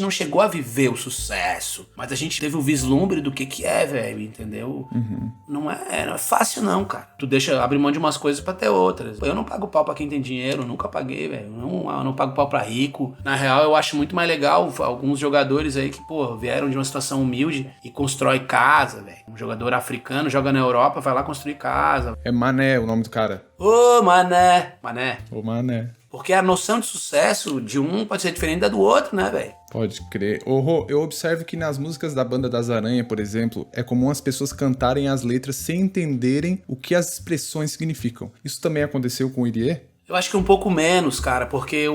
não chegou a viver o sucesso, mas a gente teve o vislumbre do que é, velho, entendeu? Uhum. Não é fácil não, cara. Tu deixa abrir mão de umas coisas pra ter outras. Eu não pago pau pra quem tem dinheiro, nunca paguei, velho. Eu não pago pau pra rico. Na real, eu acho muito mais legal alguns jogadores aí que, pô, vieram de uma situação humilde e constrói casa, velho. Um jogador africano joga na Europa, vai lá construir casa. É Mané o nome do cara. Ô, Mané. Mané. Ô, Mané. Porque a noção de sucesso de um pode ser diferente da do outro, né, velho? Pode crer. Ô, Rô, eu observo que nas músicas da Banda das Aranha, por exemplo, é comum as pessoas cantarem as letras sem entenderem o que as expressões significam. Isso também aconteceu com o Irie? Eu acho que um pouco menos, cara, porque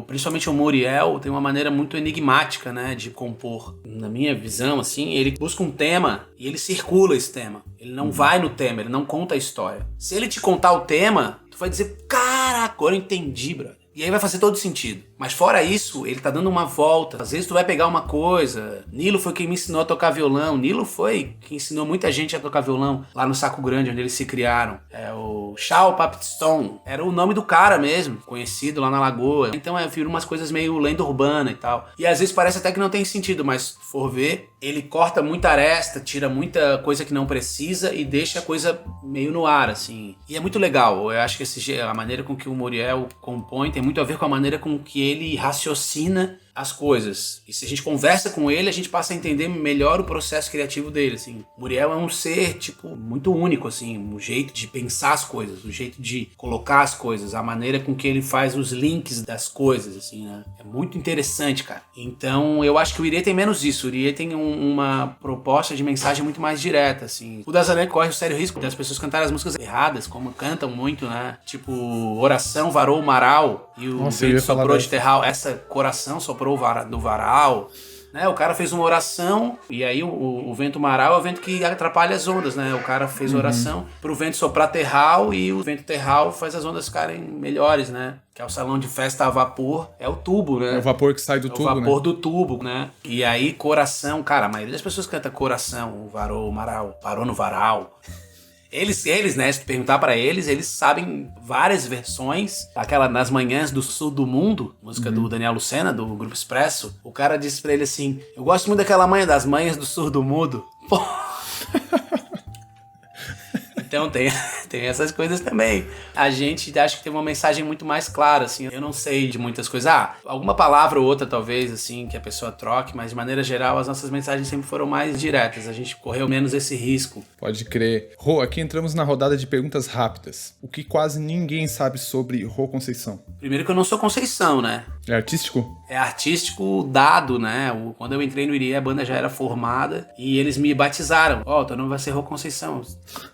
principalmente o Muriel tem uma maneira muito enigmática, né, de compor. Na minha visão, assim, ele busca um tema e ele circula esse tema. Ele não vai no tema, ele não conta a história. Se ele te contar o tema, tu vai dizer, cara, agora eu entendi, brother. E aí vai fazer todo sentido. Mas fora isso, ele tá dando uma volta. Às vezes tu vai pegar uma coisa. Nilo foi quem me ensinou a tocar violão. Nilo foi quem ensinou muita gente a tocar violão lá no Saco Grande, onde eles se criaram. É o Chao Papistone. Era o nome do cara mesmo, conhecido lá na Lagoa. Então vira umas coisas meio lenda urbana e tal. E às vezes parece até que não tem sentido, mas se for ver, ele corta muita aresta, tira muita coisa que não precisa e deixa a coisa meio no ar, assim. E é muito legal. Eu acho que a maneira com que o Muriel compõe tem muito a ver com a maneira com que ele raciocina as coisas. E se a gente conversa com ele, a gente passa a entender melhor o processo criativo dele, assim. Muriel é um ser, tipo, muito único, assim, um jeito de pensar as coisas, um jeito de colocar as coisas, a maneira com que ele faz os links das coisas, assim, né? É muito interessante, cara. Então, eu acho que o Irie tem menos isso. O Irie tem uma proposta de mensagem muito mais direta, assim. O Dazalé corre o sério risco das pessoas cantarem as músicas erradas, como cantam muito, né? Tipo, Oração varou o Maral e o vento soprou de terral. Essa Coração soprou do varal. Né, o cara fez uma oração, e aí o vento maral é o vento que atrapalha as ondas, né? O cara fez oração pro vento soprar terral, e o vento terral faz as ondas ficarem melhores, né? Que é o salão de festa a vapor, é o tubo, né? É o vapor que sai do tubo, né? O vapor do tubo, né? E aí coração, cara, a maioria das pessoas canta coração, varou o maral, parou no varal. Eles, né, se tu perguntar pra eles, eles sabem várias versões. Aquela Nas Manhãs do Sul do Mundo, música do Daniel Lucena, do Grupo Expresso. O cara disse pra ele assim, eu gosto muito daquela manhã, das manhãs do Sul do Mundo. Pô. Então tem essas coisas também. A gente acha que tem uma mensagem muito mais clara, assim. Eu não sei de muitas coisas. Alguma palavra ou outra, talvez, assim, que a pessoa troque, mas de maneira geral, as nossas mensagens sempre foram mais diretas. A gente correu menos esse risco. Pode crer. Rô, aqui entramos na rodada de perguntas rápidas. O que quase ninguém sabe sobre Rô Conceição? Primeiro que eu não sou Conceição, né? É artístico? É artístico dado, né? Quando eu entrei no Irie, a banda já era formada e eles me batizaram. Teu nome vai ser Rô Conceição.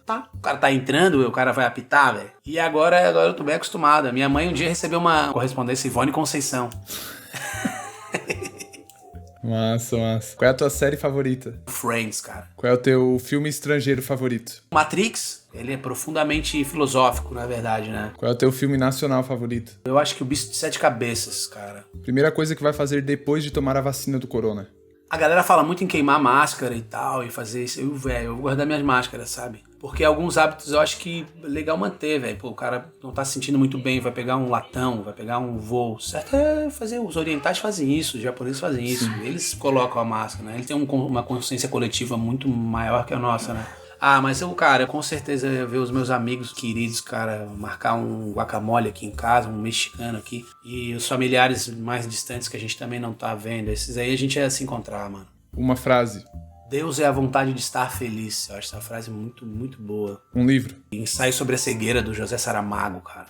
Tá. O cara tá entrando, o cara vai apitar, velho. E agora eu tô bem acostumado. Minha mãe um dia recebeu uma correspondência Ivone Conceição. Massa. Qual é a tua série favorita? Friends, cara. Qual é o teu filme estrangeiro favorito? Matrix, ele é profundamente filosófico, na verdade, né? Qual é o teu filme nacional favorito? Eu acho que o Bicho de Sete Cabeças, cara. Primeira coisa que vai fazer depois de tomar a vacina do corona? A galera fala muito em queimar máscara e tal, e fazer isso. Eu vou guardar minhas máscaras, sabe? Porque alguns hábitos eu acho que é legal manter, velho. Pô, o cara não tá se sentindo muito bem, vai pegar um latão, vai pegar um voo. Certo é fazer, os orientais fazem isso, os japoneses fazem isso. Sim. Eles colocam a máscara, né? Eles têm uma consciência coletiva muito maior que a nossa, né? Mas cara, com certeza eu ver os meus amigos queridos, cara, marcar um guacamole aqui em casa, um mexicano aqui. E os familiares mais distantes que a gente também não tá vendo. Esses aí a gente ia se encontrar, mano. Uma frase. Deus é a vontade de estar feliz. Eu acho essa frase muito, muito boa. Um livro. Ensaio sobre a Cegueira, do José Saramago, cara.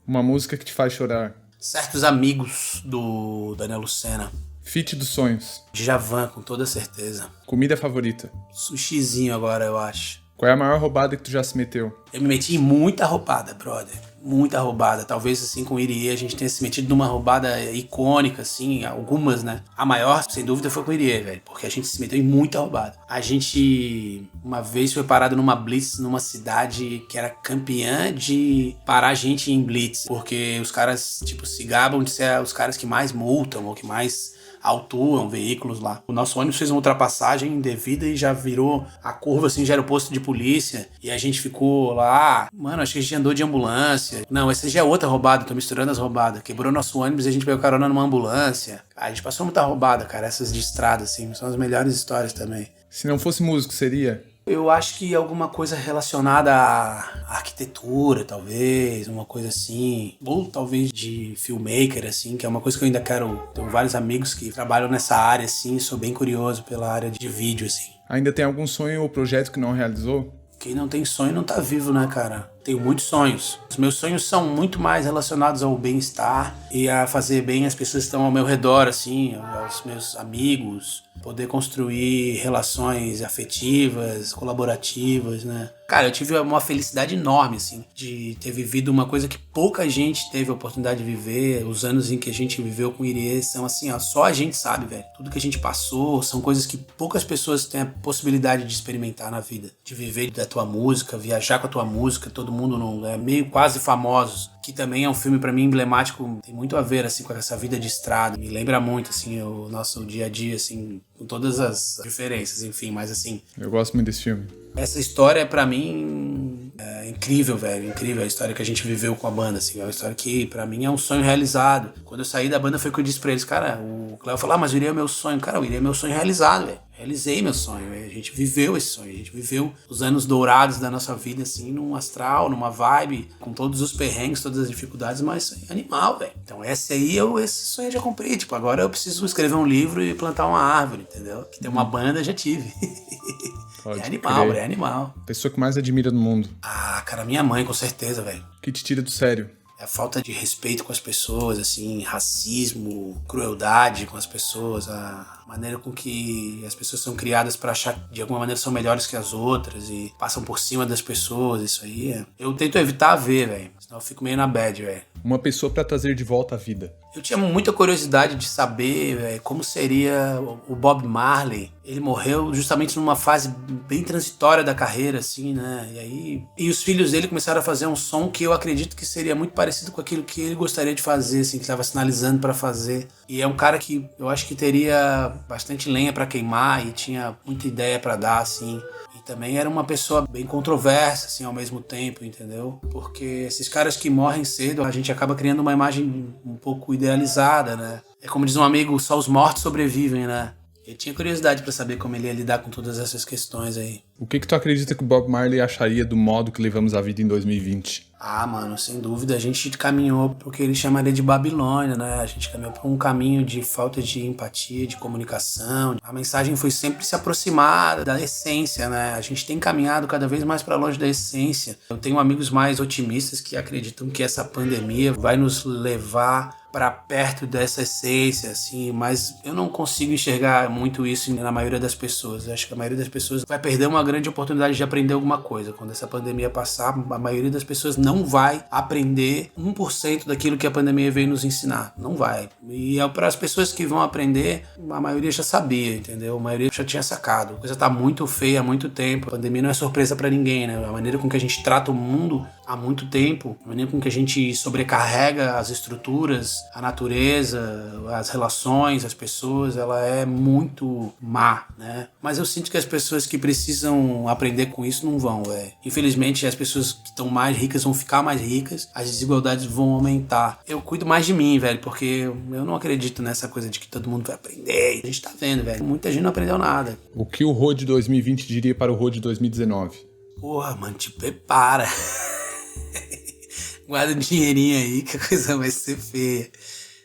Uma música que te faz chorar. Certos Amigos, do Daniel Lucena. Feat dos sonhos. Djavan, com toda certeza. Comida favorita. Sushizinho agora, eu acho. Qual é a maior roubada que tu já se meteu? Eu me meti em muita roubada, brother. Muita roubada. Talvez, assim, com o Irie a gente tenha se metido numa roubada icônica, assim, algumas, né? A maior, sem dúvida, foi com o Irie, velho. Porque a gente se meteu em muita roubada. A gente, uma vez, foi parado numa blitz, numa cidade que era campeã de parar a gente em blitz. Porque os caras, tipo, se gabam de ser os caras que mais multam ou que mais autuam veículos lá. O nosso ônibus fez uma ultrapassagem indevida e já virou a curva, assim, já era o posto de polícia. E a gente ficou lá. Mano, acho que a gente andou de ambulância. Não, essa já é outra roubada, tô misturando as roubadas. Quebrou nosso ônibus e a gente pegou carona numa ambulância. A gente passou muita roubada, cara. Essas de estrada, assim, são as melhores histórias também. Se não fosse músico, seria? Eu acho que alguma coisa relacionada à arquitetura, talvez, uma coisa assim. Ou talvez de filmmaker, assim, que é uma coisa que eu ainda quero. Tenho vários amigos que trabalham nessa área, assim, sou bem curioso pela área de vídeo, assim. Ainda tem algum sonho ou projeto que não realizou? Quem não tem sonho não tá vivo, né, cara? Tenho muitos sonhos. Os meus sonhos são muito mais relacionados ao bem-estar e a fazer bem as pessoas que estão ao meu redor, assim, aos meus amigos. Poder construir relações afetivas, colaborativas, né? Cara, eu tive uma felicidade enorme, assim, de ter vivido uma coisa que pouca gente teve a oportunidade de viver. Os anos em que a gente viveu com o Irie são assim, ó, só a gente sabe, velho. Tudo que a gente passou são coisas que poucas pessoas têm a possibilidade de experimentar na vida. De viver da tua música, viajar com a tua música, todo mundo é meio quase famosos. Que também é um filme pra mim emblemático, tem muito a ver, assim, com essa vida de estrada. Me lembra muito, assim, o nosso dia a dia, assim, com todas as diferenças, enfim, mas assim... Eu gosto muito desse filme. Essa história, pra mim, É incrível, velho, incrível a história que a gente viveu com a banda, assim, é uma história que pra mim é um sonho realizado. Quando eu saí da banda foi o que eu disse pra eles, cara, o Cléo falou, mas o Iri é meu sonho. Cara, o Iri é meu sonho realizado, velho. Realizei meu sonho, véio. A gente viveu esse sonho, a gente viveu os anos dourados da nossa vida, assim, num astral, numa vibe, com todos os perrengues, todas as dificuldades, mas é animal, velho. Então esse sonho eu já cumpri, tipo, agora eu preciso escrever um livro e plantar uma árvore, entendeu? Que tem uma banda, já tive. Pode é animal, crer. é animal. Pessoa que mais admira no mundo. Ah, cara, minha mãe, com certeza, velho. Que te tira do sério. É a falta de respeito com as pessoas, assim, racismo, crueldade com as pessoas, a maneira com que as pessoas são criadas pra achar que de alguma maneira são melhores que as outras e passam por cima das pessoas, isso aí. Eu tento evitar ver, velho, senão eu fico meio na bad, velho. Uma pessoa pra trazer de volta a vida. Eu tinha muita curiosidade de saber, véio, como seria o Bob Marley. Ele morreu justamente numa fase bem transitória da carreira, assim, né? E os filhos dele começaram a fazer um som que eu acredito que seria muito parecido com aquilo que ele gostaria de fazer, assim, que estava sinalizando para fazer. E é um cara que eu acho que teria bastante lenha para queimar e tinha muita ideia para dar, assim. E também era uma pessoa bem controversa, assim, ao mesmo tempo, entendeu? Porque esses caras que morrem cedo, a gente acaba criando uma imagem um pouco idealizada, né? É como diz um amigo, só os mortos sobrevivem, né? Eu tinha curiosidade pra saber como ele ia lidar com todas essas questões aí. O que tu acredita que o Bob Marley acharia do modo que levamos a vida em 2020? Ah, mano, sem dúvida, a gente caminhou pro que ele chamaria de Babilônia, né? A gente caminhou por um caminho de falta de empatia, de comunicação. A mensagem foi sempre se aproximar da essência, né? A gente tem caminhado cada vez mais para longe da essência. Eu tenho amigos mais otimistas que acreditam que essa pandemia vai nos levar para perto dessa essência, assim, mas eu não consigo enxergar muito isso na maioria das pessoas. Eu acho que a maioria das pessoas vai perder uma grande oportunidade de aprender alguma coisa. Quando essa pandemia passar, a maioria das pessoas não vai aprender 1% daquilo que a pandemia veio nos ensinar. Não vai. E para as pessoas que vão aprender, a maioria já sabia, entendeu? A maioria já tinha sacado. A coisa tá muito feia há muito tempo. A pandemia não é surpresa para ninguém, né? A maneira com que a gente trata o mundo há muito tempo, a maneira com que a gente sobrecarrega as estruturas, a natureza, as relações, as pessoas, ela é muito má, né? Mas eu sinto que as pessoas que precisam aprender com isso não vão, velho. Infelizmente, as pessoas que estão mais ricas vão ficar mais ricas, as desigualdades vão aumentar. Eu cuido mais de mim, velho, porque eu não acredito nessa coisa de que todo mundo vai aprender. A gente tá vendo, velho, muita gente não aprendeu nada. O que o Rô de 2020 diria para o Rô de 2019? Porra, mano, te prepara. Guarda um dinheirinho aí que a coisa vai ser feia.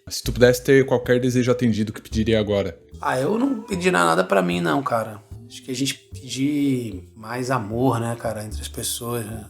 Se tu pudesse ter qualquer desejo atendido, o que pediria agora? Ah, eu não pediria nada pra mim não, cara. Acho que a gente pedir mais amor, né, cara, entre as pessoas, né?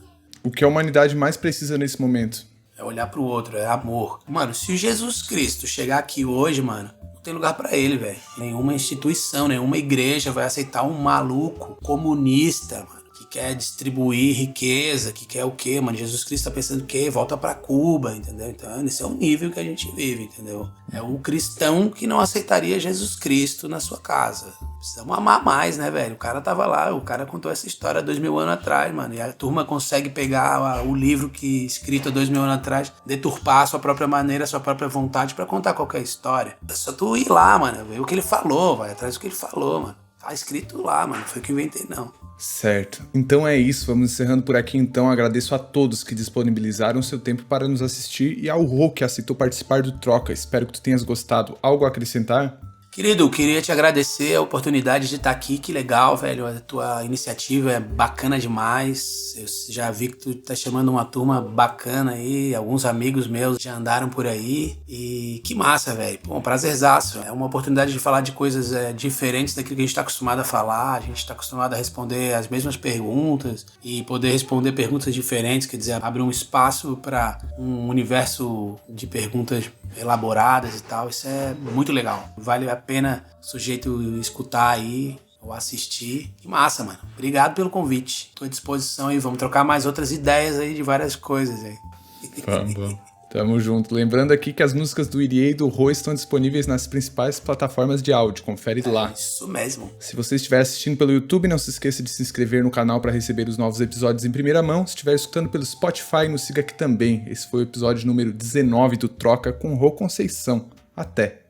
O que a humanidade mais precisa nesse momento? É olhar pro outro, é amor. Mano, se o Jesus Cristo chegar aqui hoje, mano, não tem lugar pra ele, velho. Nenhuma instituição, nenhuma igreja vai aceitar um maluco comunista, mano, que quer distribuir riqueza, que quer o quê, mano? Jesus Cristo tá pensando o quê? Volta pra Cuba, entendeu? Então, esse é o nível que a gente vive, entendeu? É o cristão que não aceitaria Jesus Cristo na sua casa. Precisamos amar mais, né, velho? O cara tava lá, o cara contou essa história 2000 anos atrás, mano. E a turma consegue pegar o livro que escrito há 2000 anos atrás, deturpar a sua própria maneira, a sua própria vontade pra contar qualquer história. É só tu ir lá, mano, ver o que ele falou, vai atrás do que ele falou, mano. Tá escrito lá, mano. Não foi o que eu inventei, não. Certo. Então é isso. Vamos encerrando por aqui, então. Agradeço a todos que disponibilizaram seu tempo para nos assistir e ao Rô que aceitou participar do Troca. Espero que tu tenhas gostado. Algo a acrescentar? Querido, queria te agradecer a oportunidade de estar aqui, que legal, velho, a tua iniciativa é bacana demais, eu já vi que tu tá chamando uma turma bacana aí, alguns amigos meus já andaram por aí, e que massa, velho, pô, um prazerzaço, é uma oportunidade de falar de coisas diferentes daquilo que a gente tá acostumado a falar, a gente tá acostumado a responder as mesmas perguntas, e poder responder perguntas diferentes, quer dizer, abre um espaço para um universo de perguntas elaboradas e tal, isso é muito legal, vale a pena o sujeito escutar aí ou assistir. Que massa, mano. Obrigado pelo convite. Tô à disposição aí. Vamos trocar mais outras ideias aí de várias coisas aí. Vamos. Tamo junto. Lembrando aqui que as músicas do Irie e do Rô estão disponíveis nas principais plataformas de áudio. Confere lá. Isso mesmo. Se você estiver assistindo pelo YouTube, não se esqueça de se inscrever no canal para receber os novos episódios em primeira mão. Se estiver escutando pelo Spotify, nos siga aqui também. Esse foi o episódio número 19 do Troca com o Rô Conceição. Até!